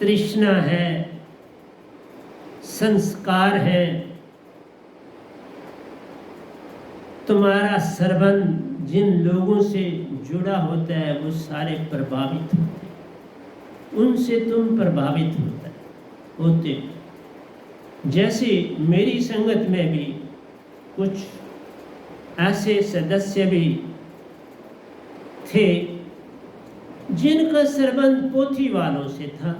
Speaker 2: तृष्णा है, संस्कार है, तुम्हारा संबंध जिन लोगों से जुड़ा होता है वो सारे प्रभावित होते हैं, उनसे तुम प्रभावित होता है। होते। जैसे मेरी संगत में भी कुछ ऐसे सदस्य भी थे जिनका संबंध पोथी वालों से था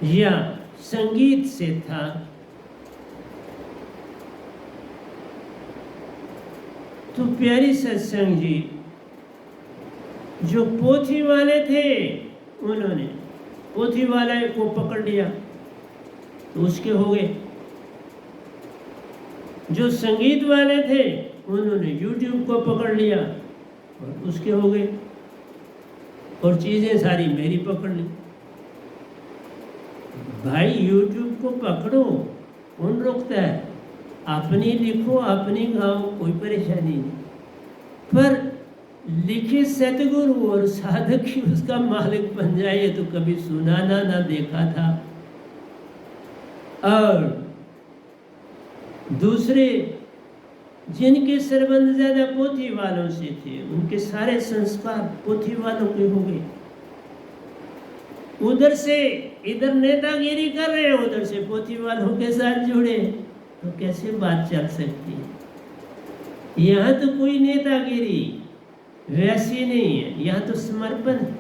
Speaker 2: या संगीत से था। तो प्यारी सत्संग जी, जो पोथी वाले थे उन्होंने पोथी वाले को पकड़ लिया तो उसके हो गए। जो संगीत वाले थे उन्होंने यूट्यूब को पकड़ लिया और उसके हो गए, और चीजें सारी मेरी पकड़ ली। भाई यूट्यूब को पकड़ो, कौन रोकता है? अपनी लिखो, अपनी गाओ, कोई परेशानी नहीं। पर लिखे सतगुरु और साधक ही उसका मालिक बन जाए तो कभी सुना ना देखा था। और दूसरे जिनके संबंध ज्यादा पोथी वालों से थे, उनके सारे संस्कार पोथी वालों के हो गए। उधर से इधर नेतागिरी कर रहे हैं, उधर से पोथी वालों के साथ जुड़े, तो कैसे बात चल सकती है? यहाँ तो कोई नेतागिरी वैसी नहीं है, यहाँ तो समर्पण है।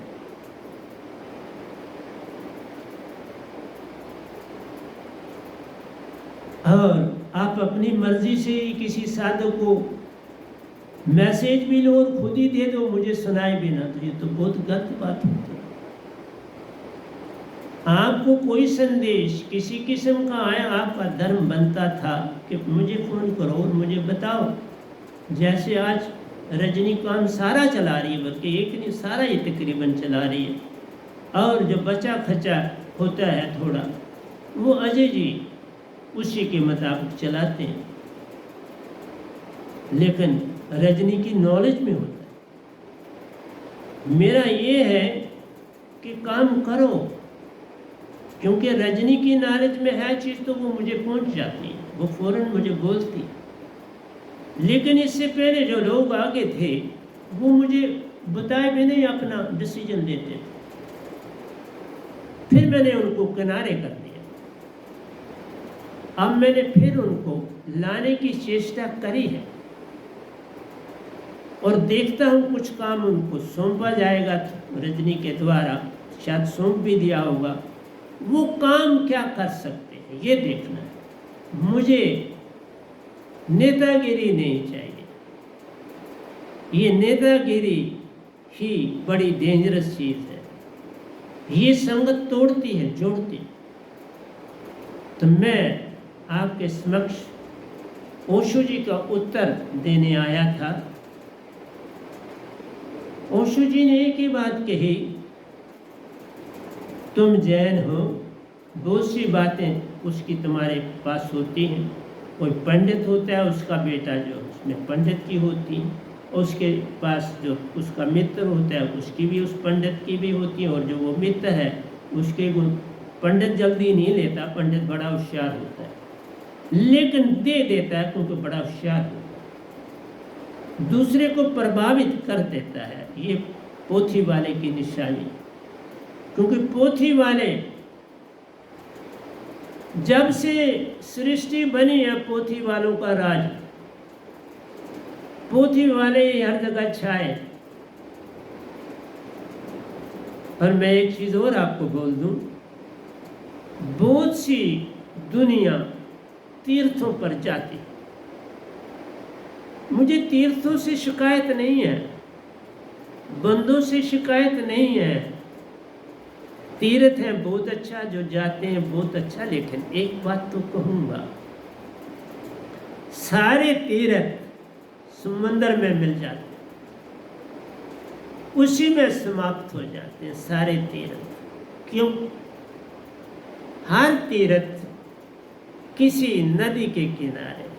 Speaker 2: और आप अपनी मर्जी से ही किसी साधु को मैसेज भी लो और खुद ही दे दो, मुझे सुनाए बिना, तो ये तो बहुत गलत बात होती है। आपको कोई संदेश किसी किस्म का आया, आपका धर्म बनता था कि मुझे फोन करो और मुझे बताओ। जैसे आज रजनीकांत सारा चला रही है, बल्कि एक नहीं सारा ही तकरीबन चला रही है, और जो बचा खचा होता है थोड़ा, वो अजय जी उसी के मुताबिक चलाते हैं। लेकिन रजनी की नॉलेज में होता है। मेरा ये है कि काम करो, क्योंकि रजनी की नॉलेज में है चीज़ तो वो मुझे पहुंच जाती है, वो फौरन मुझे बोलती है। लेकिन इससे पहले जो लोग आगे थे वो मुझे बताए भी नहीं अपना डिसीजन लेते थे। फिर मैंने उनको किनारे कर दिया। अब मैंने फिर उनको लाने की चेष्टा करी है और देखता हूँ कुछ काम उनको सौंपा जाएगा रजनी के द्वारा, शायद सौंप भी दिया होगा। वो काम क्या कर सकते हैं ये देखना है। मुझे नेतागिरी नहीं चाहिए। ये नेतागिरी ही बड़ी डेंजरस चीज है। ये संगत तोड़ती है, जोड़ती है। तो मैं आपके समक्ष ओशो जी का उत्तर देने आया था। ओशो जी ने एक ही बात कही, तुम जैन हो, बहुत सी बातें उसकी तुम्हारे पास होती हैं। कोई पंडित होता है, उसका बेटा जो उसमें पंडित की होती है, उसके पास जो उसका मित्र होता है उसकी भी उस पंडित की भी होती है, और जो वो मित्र है उसके गुण पंडित जल्दी नहीं लेता, पंडित बड़ा होशियार होता है, लेकिन दे देता है क्योंकि बड़ा होशियार होता है, दूसरे को प्रभावित कर देता है। ये पोथी वाले की निशानी, क्योंकि पोथी वाले जब से सृष्टि बनी है, पोथी वालों का राज, पोथी वाले हर जगह छाए। और मैं एक चीज और आपको बोल दूं, बहुत सी दुनिया तीर्थों पर जाती। मुझे तीर्थों से शिकायत नहीं है, बंदों से शिकायत नहीं है। तीर्थ है बहुत अच्छा, जो जाते हैं बहुत अच्छा, लेकिन एक बात तो कहूंगा, सारे तीर्थ समंदर में मिल जाते हैं, उसी में समाप्त हो जाते हैं सारे तीर्थ। क्यों? हर तीर्थ किसी नदी के किनारे,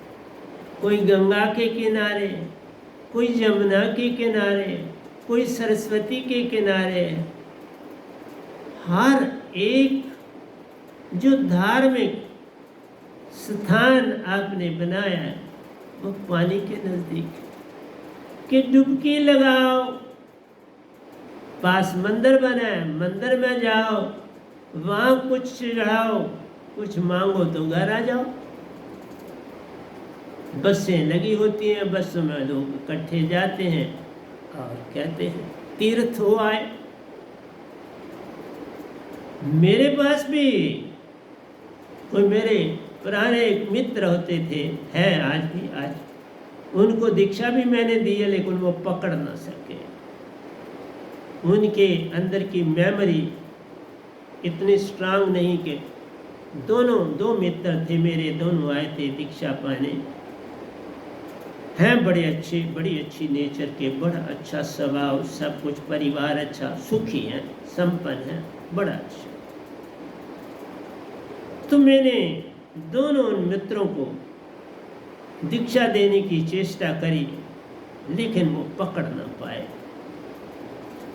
Speaker 2: कोई गंगा के किनारे, कोई यमुना के किनारे, कोई सरस्वती के किनारे, हर एक जो धार्मिक स्थान आपने बनाया है वो पानी के नजदीक। कि डुबकी लगाओ पास मंदिर बना है, मंदिर में जाओ, वहाँ कुछ चढ़ाओ, कुछ मांगो तो घर आ जाओ। बसें लगी होती हैं, बसों में लोग इकट्ठे जाते हैं और कहते हैं तीर्थ हो आए। मेरे पास भी कोई मेरे पुराने मित्र होते थे, हैं आज भी, आज उनको दीक्षा भी मैंने दी है, लेकिन वो पकड़ ना सके। उनके अंदर की मेमोरी इतनी स्ट्रांग नहीं कि दो मित्र थे मेरे, दोनों आए थे दीक्षा पाने, हैं बड़े अच्छे, बड़ी अच्छी नेचर के, बड़ा अच्छा स्वभाव, सब कुछ, परिवार अच्छा, सुखी हैं, संपन्न हैं, बड़ा अच्छा। तो मैंने दोनों उन मित्रों को दीक्षा देने की चेष्टा करी, लेकिन वो पकड़ ना पाए।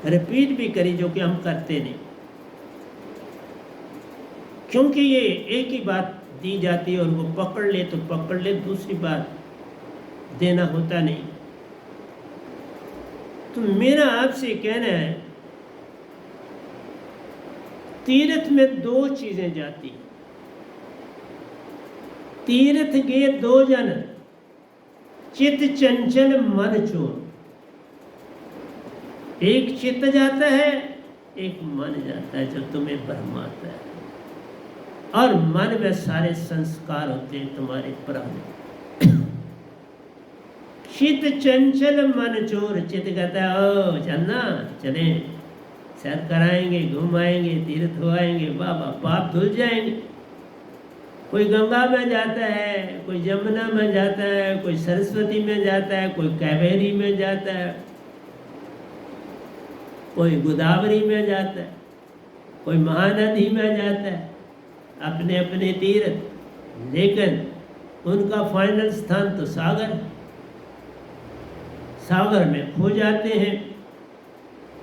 Speaker 2: रिपीट भी करी, जो कि हम करते नहीं, क्योंकि ये एक ही बात दी जाती है और वो पकड़ ले तो पकड़ ले, दूसरी बात देना होता नहीं। तो मेरा आपसे कहना है, तीर्थ में दो चीजें जाती। तीर्थ गए दो जन, चित चंचल मन चोर। एक चित्त जाता है, एक मन जाता है जो तुम्हें भरमाता है, और मन में सारे संस्कार होते हैं तुम्हारे पुराने। चित चंचल मन चोर, चित कहता है ओ चलना, चले, सैर कराएंगे, घुमाएंगे, तीर्थ हो आएंगे, बाबा पाप धुल जाएंगे। कोई गंगा में जाता है, कोई जमुना में जाता है, कोई सरस्वती में जाता है, कोई कावेरी में जाता है, कोई गोदावरी में जाता है, कोई महानदी में जाता है, अपने अपने तीर्थ। लेकिन उनका फाइनल स्थान तो सागर है। सागर में खो जाते हैं।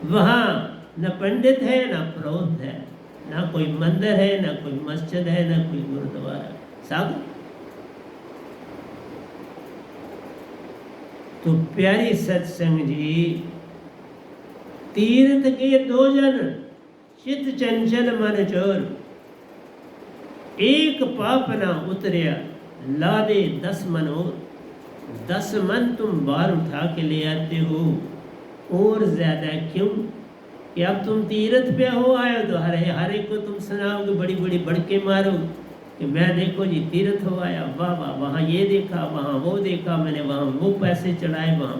Speaker 2: वहाँ न पंडित है, न पुरोहित है, ना कोई मंदिर है, ना कोई मस्जिद है, ना कोई गुरुद्वारा। सागर। तो प्यारी सत्संग जी, तीर्थ के दो जन, चित चंचल मन चोर। एक पाप ना उतरिया, ला दे 10 मन और। 10 मन तुम बार उठा के ले आते हो, और ज्यादा क्यों कि अब तुम तीर्थ पे हो आए तो हर एक को तुम सुनाओगे, बड़ी बड़ी बड़के मारो कि मैं देखो जी तीर्थ हो आया, वाह वाह, वहाँ ये देखा, वहाँ वो देखा, मैंने वहाँ वो पैसे चढ़ाए, वहाँ।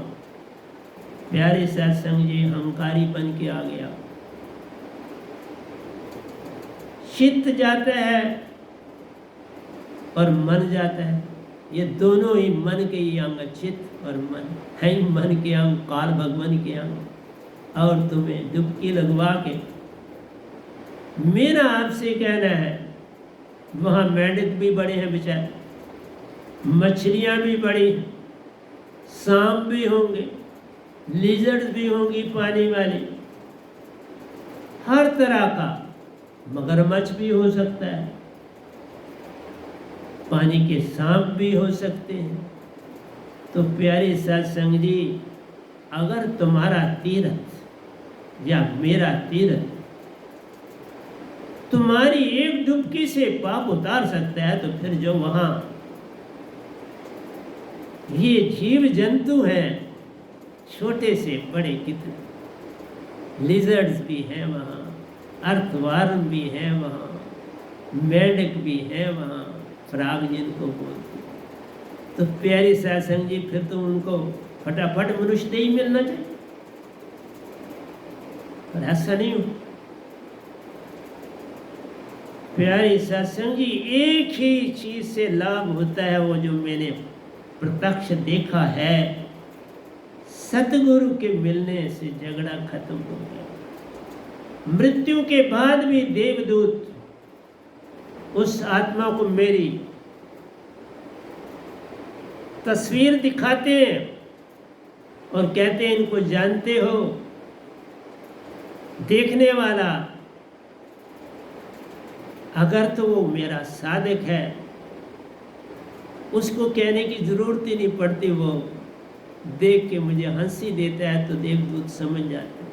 Speaker 2: प्यारे सत्संग जी, अहंकारी बन के आ गया। चित्त जाता है और मन जाता है। ये दोनों ही मन के ही अंग, चित्त और मन है ही मन के अंग, काल भगवान के अंग। और तुम्हें डुबकी लगवा के, मेरा आपसे कहना है, वहाँ मेंढक भी बड़े हैं बेचारे, मछलियाँ भी बड़ी, सांप भी होंगे, लिजर्ड भी होंगी पानी वाली, हर तरह का, मगरमच्छ भी हो सकता है, पानी के सांप भी हो सकते हैं। तो प्यारी सत्संग जी, अगर तुम्हारा तीर्थ या मेरा तीर्थ तुम्हारी एक डुबकी से पाप उतार सकता है, तो फिर जो वहाँ ये जीव जंतु हैं, छोटे से बड़े कितने, लिजर्ड्स भी हैं वहाँ, अर्थवार्म भी हैं वहाँ, मेंढक भी हैं वहाँ, फ्राग जिनको बोलते। तो प्यारी सत्संग जी, फिर तो उनको फटाफट मनुष्य ही मिलना चाहिए, पर ऐसा नहीं हो। प्यारी सत्संग जी, एक ही चीज से लाभ होता है, वो जो मैंने प्रत्यक्ष देखा है, सतगुरु के मिलने से झगड़ा खत्म हो गया। मृत्यु के बाद भी देवदूत उस आत्मा को मेरी तस्वीर दिखाते हैं और कहते हैं, इनको जानते हो? देखने वाला अगर तो वो मेरा साधक है, उसको कहने की जरूरत ही नहीं पड़ती, वो देख के मुझे हंसी देता है तो देवदूत समझ जाते हैं।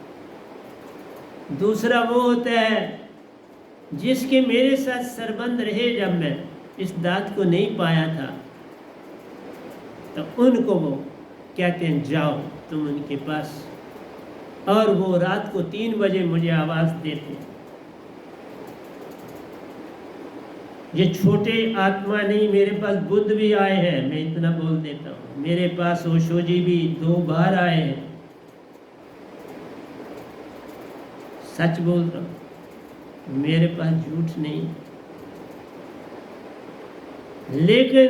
Speaker 2: दूसरा वो होता है जिसके मेरे साथ सरबंध रहे, जब मैं इस दात को नहीं पाया था, तो उनको वो कहते हैं जाओ तुम उनके पास, और वो रात को 3 बजे मुझे आवाज़ देते हैं। ये छोटे आत्मा नहीं, मेरे पास बुद्ध भी आए हैं, मैं इतना बोल देता हूँ। मेरे पास ओशो जी भी 2 बार आए हैं, सच बोल रहा हूँ, मेरे पास झूठ नहीं। लेकिन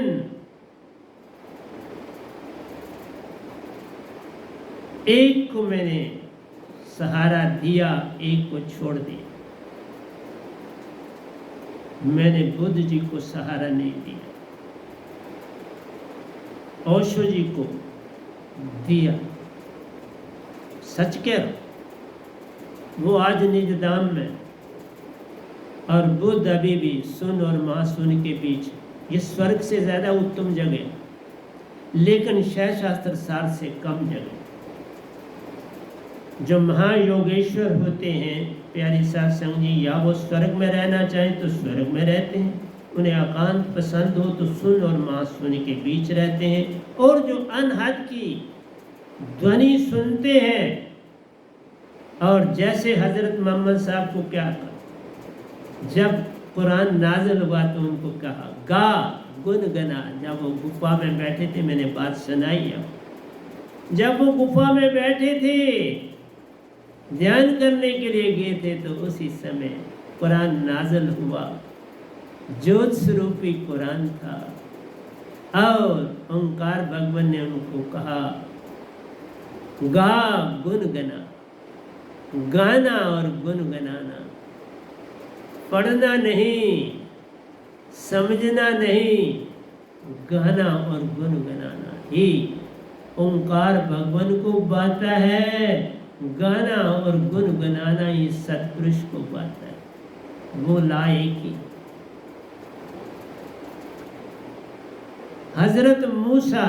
Speaker 2: एक को मैंने सहारा दिया, एक को छोड़ दिया। मैंने बुद्ध जी को सहारा नहीं दिया, ओशो जी को दिया। सच कह रहा हूं, वो आज निज धाम में, और बुद्ध अभी भी सुन और महासुन के बीच। ये स्वर्ग से ज्यादा उत्तम जगह, लेकिन शय शास्त्र सार से कम जगह। जो महायोगेश्वर होते हैं प्यारी साथ संग जी, या वो स्वर्ग में रहना चाहें तो स्वर्ग में रहते हैं, उन्हें एकांत पसंद हो तो सुन और महासुन के बीच रहते हैं। और जो अनहद की ध्वनि सुनते हैं, और जैसे हजरत मोहम्मद साहब को क्या कहा, जब कुरान नाज़िल हुआ तो उनको कहा गा गुनगुना। जब वो गुफा में बैठे थे, मैंने बात सुनाई है, जब वो गुफा में बैठे थे ध्यान करने के लिए गए थे, तो उसी समय कुरान नाज़िल हुआ, ज्योत स्वरूपी कुरान था। और ओंकार भगवान ने उनको कहा गा गुनगुना, गाना और गुनगुनाना, पढ़ना नहीं, समझना नहीं, गाना और गुनगुनाना ही ओंकार भगवान को बाता है। गाना और गुनगुनाना ही सत्पुरुष को बाता है, वो लायक ही। हजरत मूसा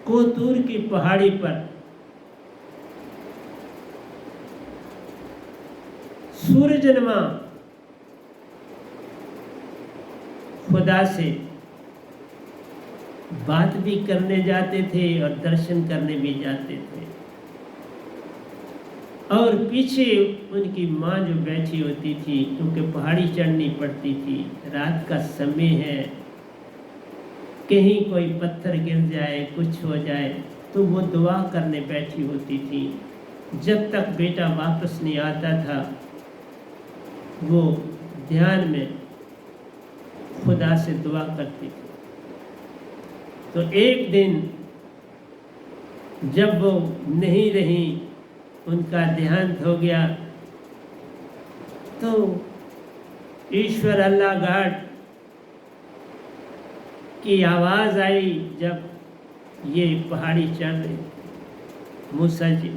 Speaker 2: को तूर की पहाड़ी पर सूरजनमा खुदा से बात भी करने जाते थे और दर्शन करने भी जाते थे, और पीछे उनकी माँ जो बैठी होती थी, क्योंकि पहाड़ी चढ़नी पड़ती थी, रात का समय है, कहीं कोई पत्थर गिर जाए, कुछ हो जाए, तो वो दुआ करने बैठी होती थी। जब तक बेटा वापस नहीं आता था, वो ध्यान में खुदा से दुआ करती थी। तो एक दिन जब वो नहीं रही, उनका देहांत हो गया, तो ईश्वर अल्लाह गाड की आवाज़ आई। जब ये पहाड़ी चढ़ रही, मूसा जी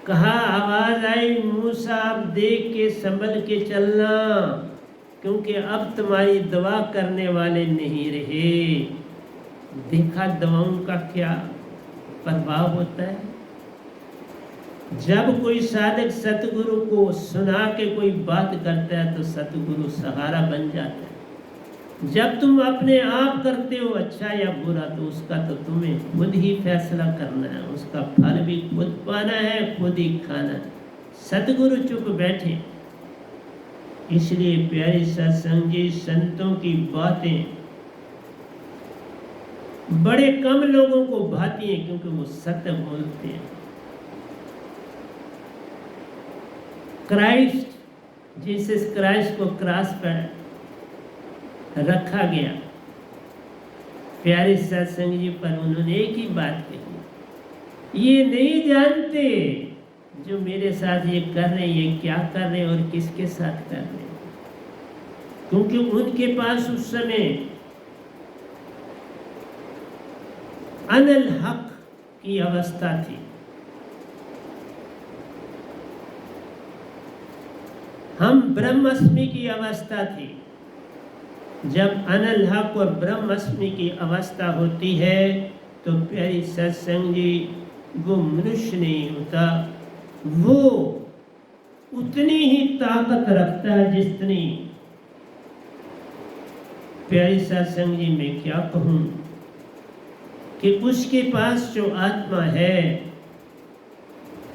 Speaker 2: कहा, आवाज़ आई, मूसा अब देख के संभल के चलना, क्योंकि अब तुम्हारी दुआ करने वाले नहीं रहे। देखा दवाओं का क्या प्रभाव होता है। जब कोई साधक सतगुरु को सुना के कोई बात करता है, तो सतगुरु सहारा बन जाता है। जब तुम अपने आप करते हो अच्छा या बुरा, तो उसका तो तुम्हें खुद ही फैसला करना है, उसका फल भी खुद पाना है, खुद ही खाना है। सतगुरु चुप बैठे। इसलिए प्यारे सत्संग जी, संतों की बातें बड़े कम लोगों को भाती हैं, क्योंकि वो सत्य बोलते हैं। क्राइस्ट, जीसस क्राइस्ट को क्रॉस पर रखा गया प्यारे सत्संग जी, पर उन्होंने एक ही बात कही, ये नहीं जानते जो मेरे साथ ये कर रहे हैं, ये क्या कर रहे हैं और किसके साथ कर रहे हैं। क्योंकि उनके पास उस समय अनल हक की अवस्था थी। हम ब्रह्मस्मि की अवस्था थी। जब अनल हक और ब्रह्मस्मि की अवस्था होती है, तो प्यारी सत्संग जी, वो मनुष्य नहीं होता, वो उतनी ही ताकत रखता है जितनी प्यारी सत्संग जी मैं क्या कहूँ कि उसके पास जो आत्मा है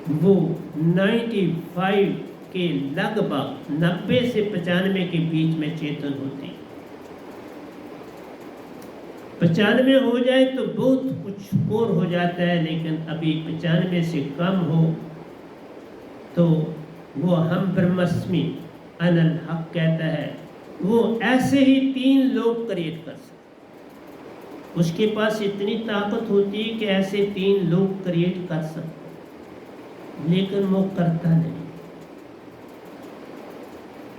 Speaker 2: वो 95 के लगभग 90 से 95 के बीच में चेतन होती है। 95 हो जाए तो बहुत कुछ और हो जाता है, लेकिन अभी 95 से कम हो तो वो हम ब्रह्मस्मि अनल हक कहता है, वो ऐसे ही 3 लोग क्रिएट कर सकते। उसके पास इतनी ताकत होती है कि ऐसे 3 लोग क्रिएट कर सकते, लेकिन वो करता नहीं।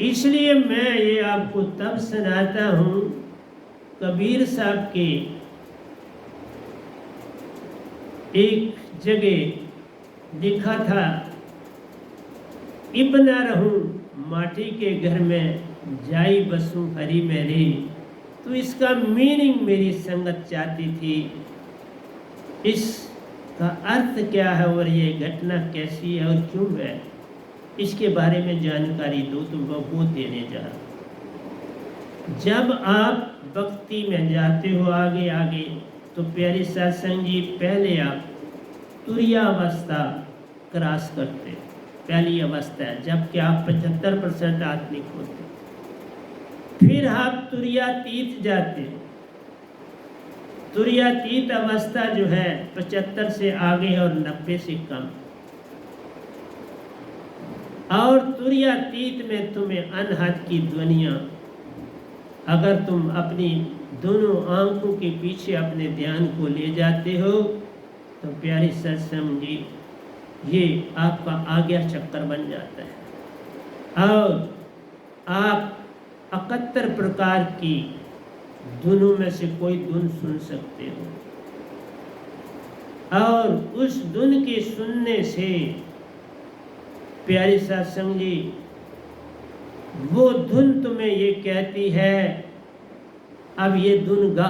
Speaker 2: इसलिए मैं ये आपको तब सुनाता हूँ, कबीर साहब के एक जगह लिखा था, इबना रहूं माटी के घर में, जाई बसूं हरी मेरी। तो इसका मीनिंग मेरी संगत चाहती थी, इसका अर्थ क्या है और ये घटना कैसी है और क्यों है, इसके बारे में जानकारी दो तो मैं वो देने जा रहा हूँ। जब आप भक्ति में जाते हो आगे आगे तो प्यारी सत्संग जी, पहले आप तुरीयावस्था क्रॉस करते हो, पहली अवस्था है जबकि आप 75% आत्मिक होते। फिर आप तुरीयातीत जाते हो। तुरीयातीत अवस्था जो है 75 से आगे और 90 से कम। और तुरीयातीत में तुम्हें अनहद की ध्वनियाँ, अगर तुम अपनी दोनों आंखों के पीछे अपने ध्यान को ले जाते हो तो प्यारी सत्संग जी, ये आपका आज्ञा चक्कर बन जाता है और आप 71 प्रकार की धुनों में से कोई धुन सुन सकते हो। और उस धुन के सुनने से प्यारी सत्संग जी, वो धुन तुम्हें ये कहती है, अब ये धुन गा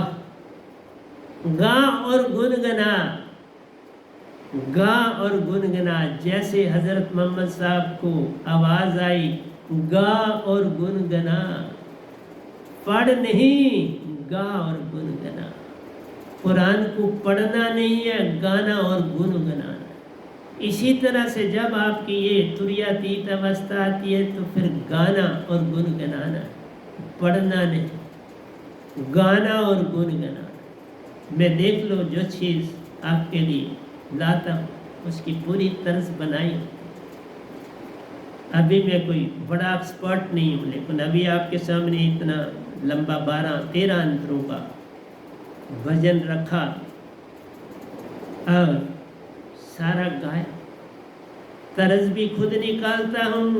Speaker 2: और गुनगुना, गा और गुनगुना। जैसे हजरत मोहम्मद साहब को आवाज आई, गा और गुनगुना, पढ़ नहीं, गा और गुनगुना। कुरान को पढ़ना नहीं है, गाना और गुनगुनाना। इसी तरह से जब आपकी ये तुरीयातीत अवस्था आती है तो फिर गाना और गुनगुनाना, पढ़ना नहीं, गाना और गुनगुनाना। मैं देख लो जो चीज़ आपके लिए लाता हूँ उसकी पूरी तर्ज बनाई। अभी मैं कोई बड़ा एक्सपर्ट नहीं हूँ, लेकिन अभी आपके सामने इतना लंबा 12-13 अंतरों का भजन रखा और सारा गाया। तर्ज भी खुद निकालता हूँ,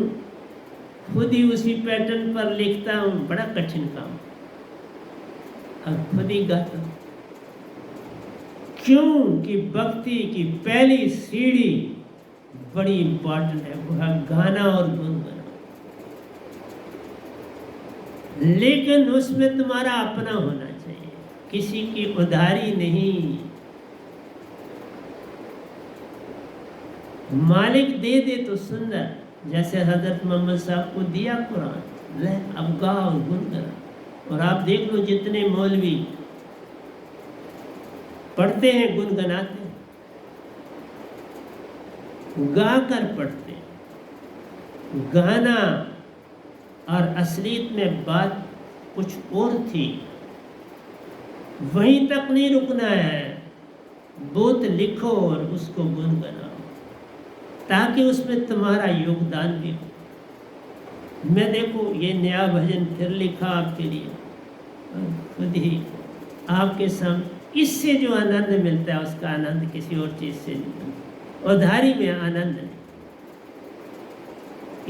Speaker 2: खुद ही उसी पैटर्न पर लिखता हूँ, बड़ा कठिन काम, और खुद ही गाता हूँ। क्यों कि भक्ति की पहली सीढ़ी बड़ी इंपॉर्टेंट है, वो है गाना और गुनगुना। लेकिन उसमें तुम्हारा अपना होना चाहिए, किसी की उधारी नहीं। मालिक दे दे तो सुंदर, जैसे हजरत मोहम्मद साहब को दिया कुरान, ले अब गा और गुनगुना। और आप देख लो जितने मौलवी पढ़ते हैं, गुनगुनाते हैं, गा कर पढ़ते हैं। गाना और असलियत में बात कुछ और थी, वहीं तक नहीं रुकना है। बहुत लिखो और उसको गुनगुनाओ ताकि उसमें तुम्हारा योगदान भी हो। मैं देखो ये नया भजन फिर लिखा आपके लिए, खुद ही आपके सामने। इससे जो आनंद मिलता है उसका आनंद किसी और चीज़ से नहीं मिलता, उधारी में आनंद नहीं।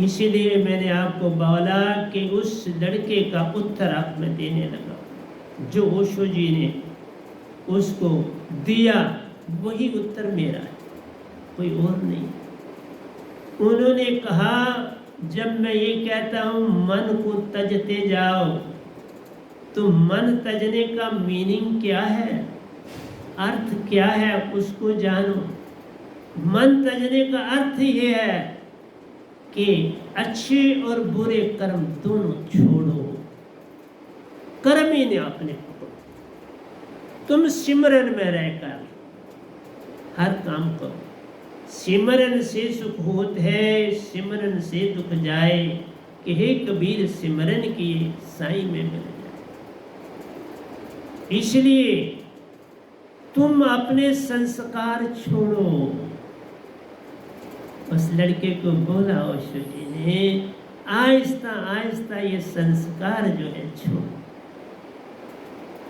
Speaker 2: इसीलिए मैंने आपको बोला कि उस लड़के का उत्तर आप में देने लगा, जो ओशो जी ने उसको दिया वही उत्तर मेरा है, कोई और नहीं। उन्होंने कहा, जब मैं ये कहता हूँ मन को तजते जाओ, तो मन तजने का मीनिंग क्या है, अर्थ क्या है, उसको जानो। मन तजने का अर्थ ये है कि अच्छे और बुरे कर्म दोनों छोड़ो, कर्म ही ने अपने पकड़ो। तुम सिमरन में रहकर हर काम करो। सिमरन से सुख होत है, सिमरन से दुख जाए, कि हे कबीर सिमरन किए साईं में मिल जाए। इसलिए तुम अपने संस्कार छोड़ो। उस लड़के को बोला ओशो जी ने, आहिस्ता आहिस्ता ये संस्कार जो है छोड़ो।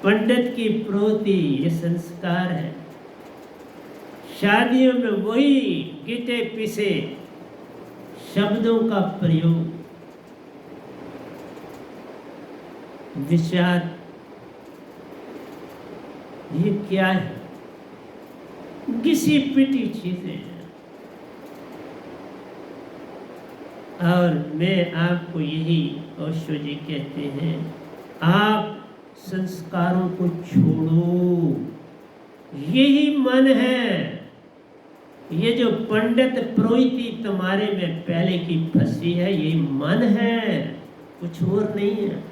Speaker 2: पंडित की प्रोति ये संस्कार है। शादियों में वही गिटे पिसे शब्दों का प्रयोग, विचार, ये क्या है? घिसी पिटी चीजें हैं। और मैं आपको यही ओशो जी कहते हैं, आप संस्कारों को छोड़ो। यही मन है। ये जो पंडित प्रोहिती तुम्हारे में पहले की फंसी है, यही मन है, कुछ और नहीं है।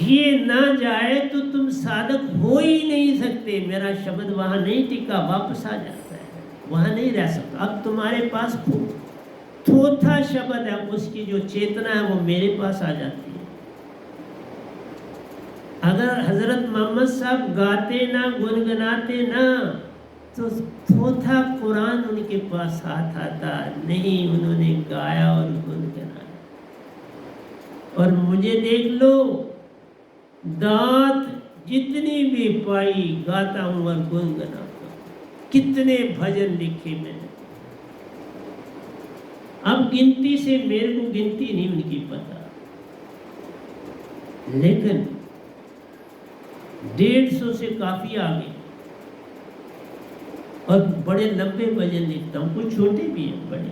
Speaker 2: ये ना जाए तो तुम साधक हो ही नहीं सकते। मेरा शब्द वहां नहीं टिका, वापस आ जाता है, वहां नहीं रह सकता। अब तुम्हारे पास थोथा शब्द है, उसकी जो चेतना है वो मेरे पास आ जाती है। अगर हजरत मोहम्मद साहब गाते ना, गुनगुनाते ना, तो थोथा कुरान उनके पास हाथ आता नहीं। उन्होंने गाया और गुनगुनाया। और मुझे देख लो, दांत जितनी भी पाई गाता हूं और गुनगुनाता हूं। कितने भजन लिखे मैंने, अब गिनती से मेरे को गिनती नहीं उनकी पता, लेकिन 150 से काफी आगे। और बड़े लंबे भजन लिखता हूं, कुछ छोटे भी हैं, बड़े।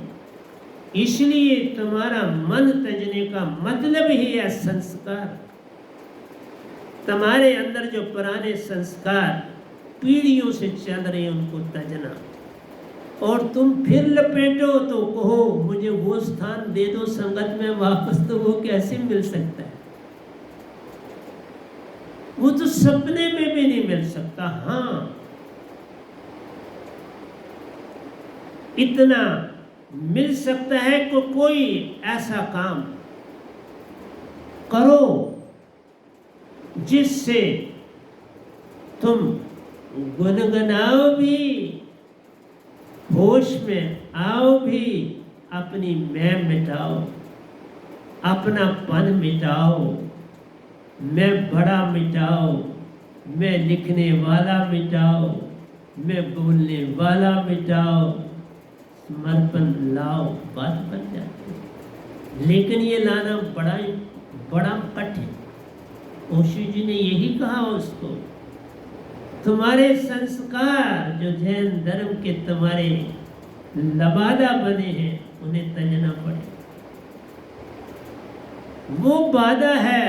Speaker 2: इसलिए तुम्हारा मन तजने का मतलब ही है संस्कार। तुम्हारे अंदर जो पुराने संस्कार पीढ़ियों से चल रहे हैं, उनको तजना। और तुम फिर लपेटो तो कहो मुझे वो स्थान दे दो संगत में वापस, तो वो कैसे मिल सकता है? वो तो सपने में भी नहीं मिल सकता। हाँ, इतना मिल सकता है कि कोई ऐसा काम करो जिससे तुम गुनगुनाओ भी, होश में आओ भी, अपनी मैं मिटाओ, अपना पन मिटाओ, मैं बड़ा मिटाओ, मैं लिखने वाला मिटाओ, मैं बोलने वाला मिटाओ, समर्पण लाओ, बात बन जाती है। लेकिन ये लाना बड़ा कठिन। ओशो जी ने यही कहा उसको, तुम्हारे संस्कार जो जैन धर्म के तुम्हारे लबादा बने हैं, उन्हें तजना पड़े। वो बाधा है,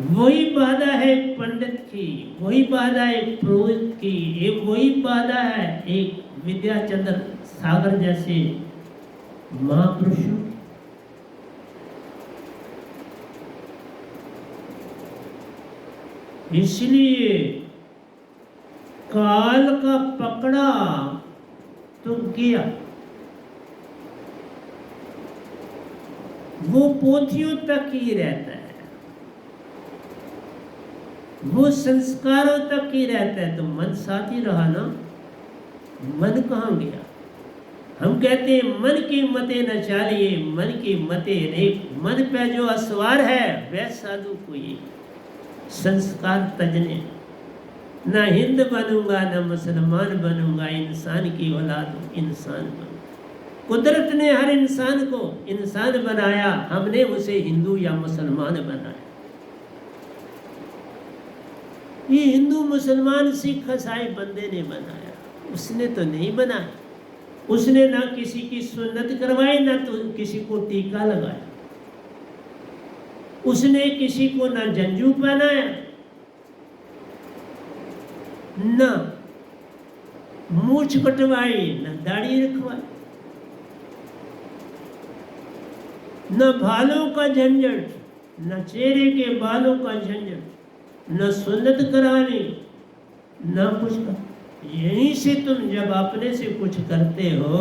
Speaker 2: वही बाधा है एक पंडित की, वही बाधा है एक पुरोहित की, एक वही बाधा है एक विद्याचंद्र सागर जैसे महापुरुषों। इसलिए काल का पकड़ा तो गया। वो पोथियों तक ही रहता है, वो संस्कारों तक ही रहता है। तो मन साथ ही रहा ना, मन कहाँ गया? हम कहते हैं मन की मते न चालिए, मन की मते अनेक। मन पे जो असवार है वह साधु को ये संस्कार तजने। ना हिंद बनूंगा ना मुसलमान बनूंगा, इंसान की औलाद हूं, इंसान बनूंगा। कुदरत ने हर इंसान को इंसान बनाया, हमने उसे हिंदू या मुसलमान बनाया। ये हिंदू मुसलमान सिख ईसाई बंदे ने बनाया, उसने तो नहीं बनाया। उसने ना किसी की सुन्नत करवाई, ना तो किसी को टीका लगाया, उसने किसी को ना जंजू पहनाया, ना मूछ कटवाई न दाढ़ी रखवाई, न बालों का झंझट, न चेहरे के बालों का झंझट, न सुन्नत करानी, न कुछ कर। यहीं से तुम जब अपने से कुछ करते हो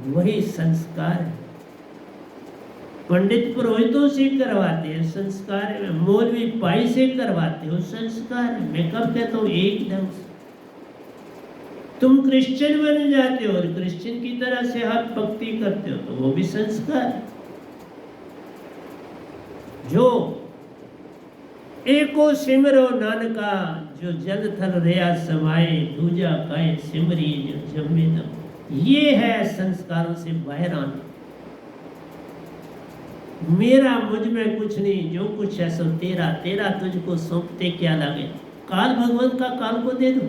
Speaker 2: वही संस्कार है। पंडित पुरोहितों से करवाते हैं संस्कार है, मौलवी पाई से करवाते हो संस्कार है। मैं कब कहता हूँ एकदम से तुम क्रिश्चियन बन जाते हो और क्रिश्चियन की तरह से आप भक्ति करते हो तो वो भी संस्कार है। जो एको सिमरो नानका, जो जल थल रया समाए, दूजा काए सिमरी जो जम्मे दम। ये है संस्कारों से बाहर आना। मेरा मुझ में कुछ नहीं, जो कुछ है सो तेरा, तेरा तुझको सौंपते क्या लगे। काल भगवान का काल को दे दो,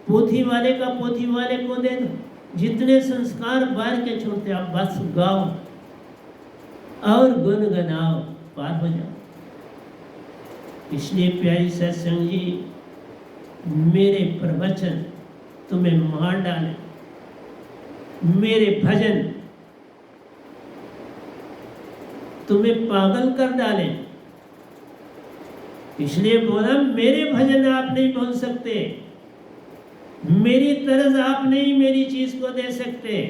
Speaker 2: पोथी वाले का पोथी वाले को दे दो। जितने संस्कार बाहर के छोड़ते आप बस गाओ और गुनगुनाओ, पार हो जाओ। इसलिए प्यारी सत्संग जी, मेरे प्रवचन तुम्हें मार डाले, मेरे भजन तुम्हें पागल कर डाले। इसलिए बोला मेरे भजन आप नहीं बोल सकते, मेरी तरज आप नहीं मेरी चीज को दे सकते।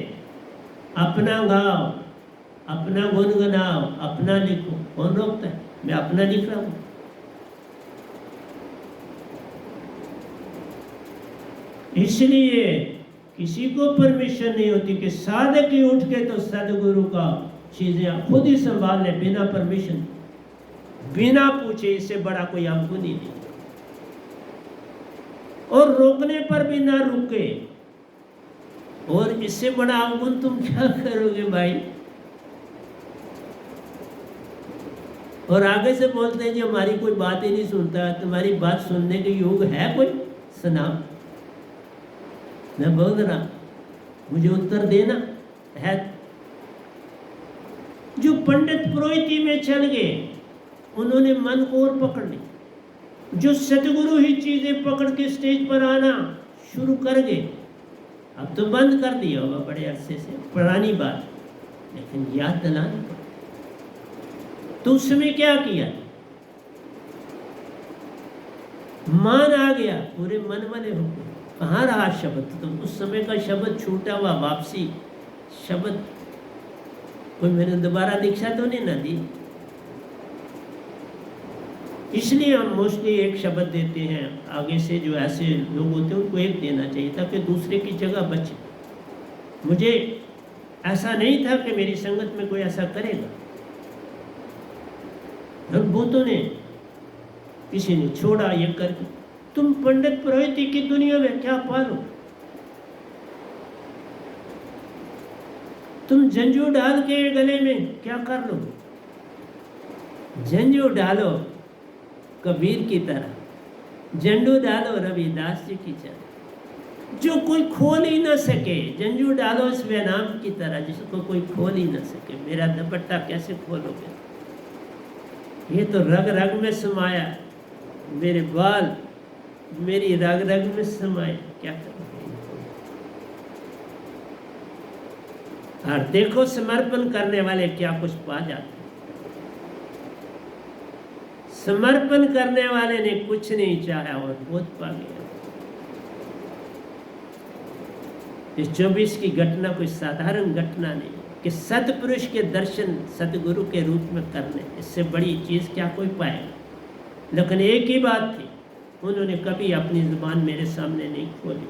Speaker 2: अपना गाओ, अपना गुनगुनाओ, अपना लिखो। कौन रोकता है? मैं अपना लिख रहा हूं। इसलिए किसी को परमिशन नहीं होती कि साधक ही उठ के तो सदगुरु का चीजें खुद ही संभाल ले बिना परमिशन, बिना पूछे। इससे बड़ा कोई अवगुण ही नहीं। और रोकने पर भी ना रुके, और इससे बड़ा अवगुण तुम क्या करोगे भाई। और आगे से बोलते हैं जी हमारी कोई बात ही नहीं सुनता, तुम्हारी बात सुनने के योग है कोई? सुना, मैं बोल रहा, मुझे उत्तर देना है। जो पंडित पुरोहिती में चल गए उन्होंने मन को और पकड़ ली। जो सतगुरु ही चीजें पकड़ के स्टेज पर आना शुरू कर गए, अब तो बंद कर दिया होगा बड़े अरसे से, पुरानी बात, लेकिन याद दिलानी पड़ी। तो उस समय क्या किया? मान आ गया, पूरे मन वाले हो गए। कहाँ रहा शब्द? तो उस समय का शब्द छूटा हुआ वापसी शब्द, कोई मैंने दोबारा दीक्षा तो नहीं ना दी। इसलिए हम मोस्टली एक शब्द देते हैं, आगे से जो ऐसे लोग होते हैं उनको एक देना चाहिए ताकि दूसरे की जगह बचे। मुझे ऐसा नहीं था कि मेरी संगत में कोई ऐसा करेगा, और बहुतों ने, किसी ने छोड़ा ये करके। तुम पंडित पुरोहित की दुनिया में क्या पालो? तुम जंजू डाल के गले में क्या कर लो? जंजू डालो कबीर की तरह, झंडू डालो रविदास जी की तरह, जो कोई खोल ही ना सके। जंजू डालो इस नाम की तरह जिसको कोई खोल ही ना सके। मेरा दुपट्टा कैसे खोलोगे? ये तो रग रग में समाया, मेरे बाल मेरी रग रग में समाए, क्या करोगे? और देखो समर्पण करने वाले क्या कुछ पा जाते। समर्पण करने वाले ने कुछ नहीं चाहा और बहुत पा गया। इस 24 की घटना कोई साधारण घटना नहीं कि सतपुरुष के दर्शन सतगुरु के रूप में करने, इससे बड़ी चीज क्या कोई पाएगा। लेकिन एक ही बात थी, उन्होंने कभी अपनी जुबान मेरे सामने नहीं खोली,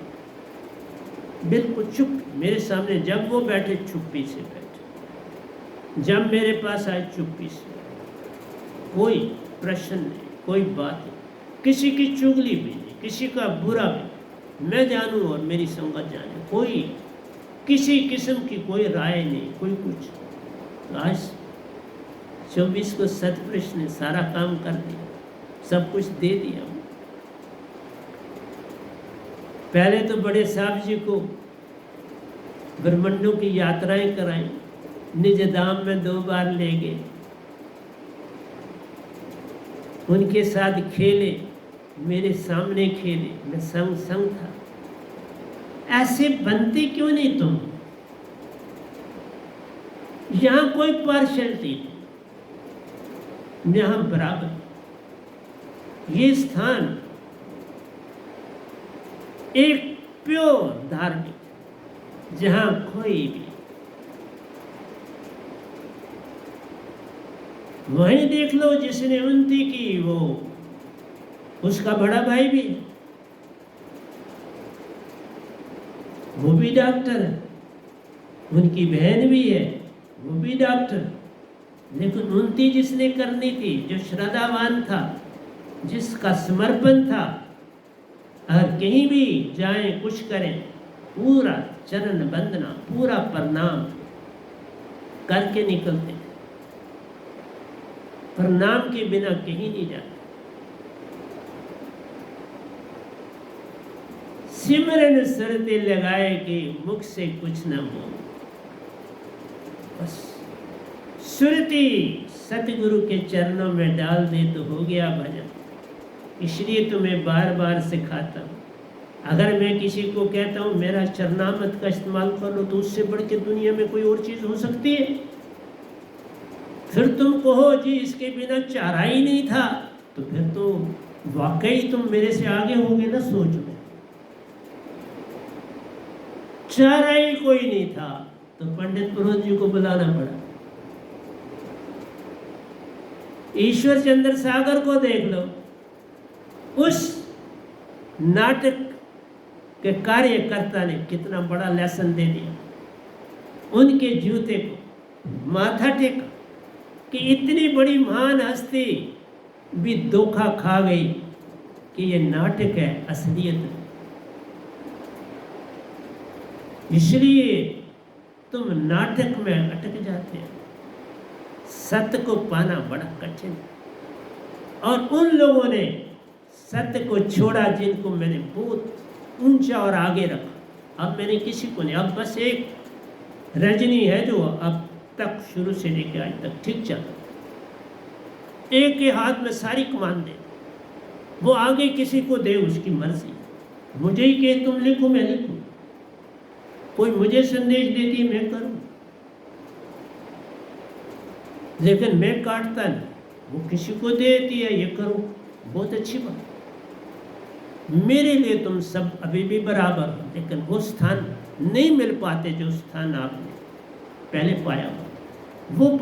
Speaker 2: बिल्कुल चुप। मेरे सामने जब वो बैठे चुप्पी से बैठे, जब मेरे पास आए चुप्पी से, कोई प्रश्न नहीं, कोई बात नहीं, किसी की चुगली भी नहीं, किसी का बुरा भी। मैं जानूं और मेरी संगत जाने, कोई किसी किस्म की कोई राय नहीं, कोई कुछ। तो आज 24 को सतपुरुष ने सारा काम कर दिया, सब कुछ दे दिया। पहले तो बड़े साहब जी को ब्रह्मंडों की यात्राएं कराई, निज धाम में 2 बार ले गए, उनके साथ खेले, मेरे सामने खेले, मैं संग था। ऐसे बनते क्यों नहीं तुम? यहां कोई पार्शलिटी नहीं, यहां बराबर। ये स्थान एक प्योर धार्मिक, जहां कोई भी, वहीं देख लो जिसने उन्नति की वो उसका बड़ा भाई भी है, वो भी डॉक्टर है, उनकी बहन भी है, वो भी डॉक्टर। लेकिन उन्नति जिसने करनी थी, जो श्रद्धावान था, जिसका समर्पण था, और कहीं भी जाएं कुछ करें, पूरा चरण वंदना, पूरा प्रणाम करके निकलते। प्रणाम के बिना कहीं नहीं जाते। सिमरन सुरते लगाए कि मुख से कुछ न हो, बस सुरती सतगुरु के चरणों में डाल दे तो हो गया भजन। इसलिए तो मैं बार बार सिखाता हूँ, अगर मैं किसी को कहता हूँ मेरा चरणामृत का इस्तेमाल कर लो, तो उससे बढ़ के दुनिया में कोई और चीज़ हो सकती है? फिर तुम कहो जी इसके बिना चारा ही नहीं था, तो फिर तो वाकई तुम मेरे से आगे होगे ना सोच में। चारा ही कोई नहीं था तो पंडित पुरोहित जी को बुलाना पड़ा। ईश्वर चंद्र सागर को देख लो, उस नाटक के कार्यकर्ता ने कितना बड़ा लेसन दे दिया। उनके जूते को माथा टेका कि इतनी बड़ी महान हस्ती भी धोखा खा गई कि ये नाटक है, असलियत है। इसलिए तुम नाटक में अटक जाते हो। सत्य को पाना बड़ा कठिन है। और उन लोगों ने सत्य को छोड़ा जिनको मैंने बहुत ऊंचा और आगे रखा। अब मैंने किसी को नहीं, अब बस एक रजनी है जो अब तक शुरू से लेकर आज तक ठीक चलता, एक के हाथ में सारी कमान दे, वो आगे किसी को दे उसकी मर्जी। मुझे ही कहे तुम लिखो मैं लिखूं, कोई मुझे संदेश देती है मैं करूं, लेकिन मैं काटता नहीं, वो किसी को देती है ये करो, बहुत अच्छी बात। मेरे लिए तुम सब अभी भी बराबर हो, लेकिन वो स्थान नहीं मिल पाते जो स्थान आपने पहले पाया हो। वो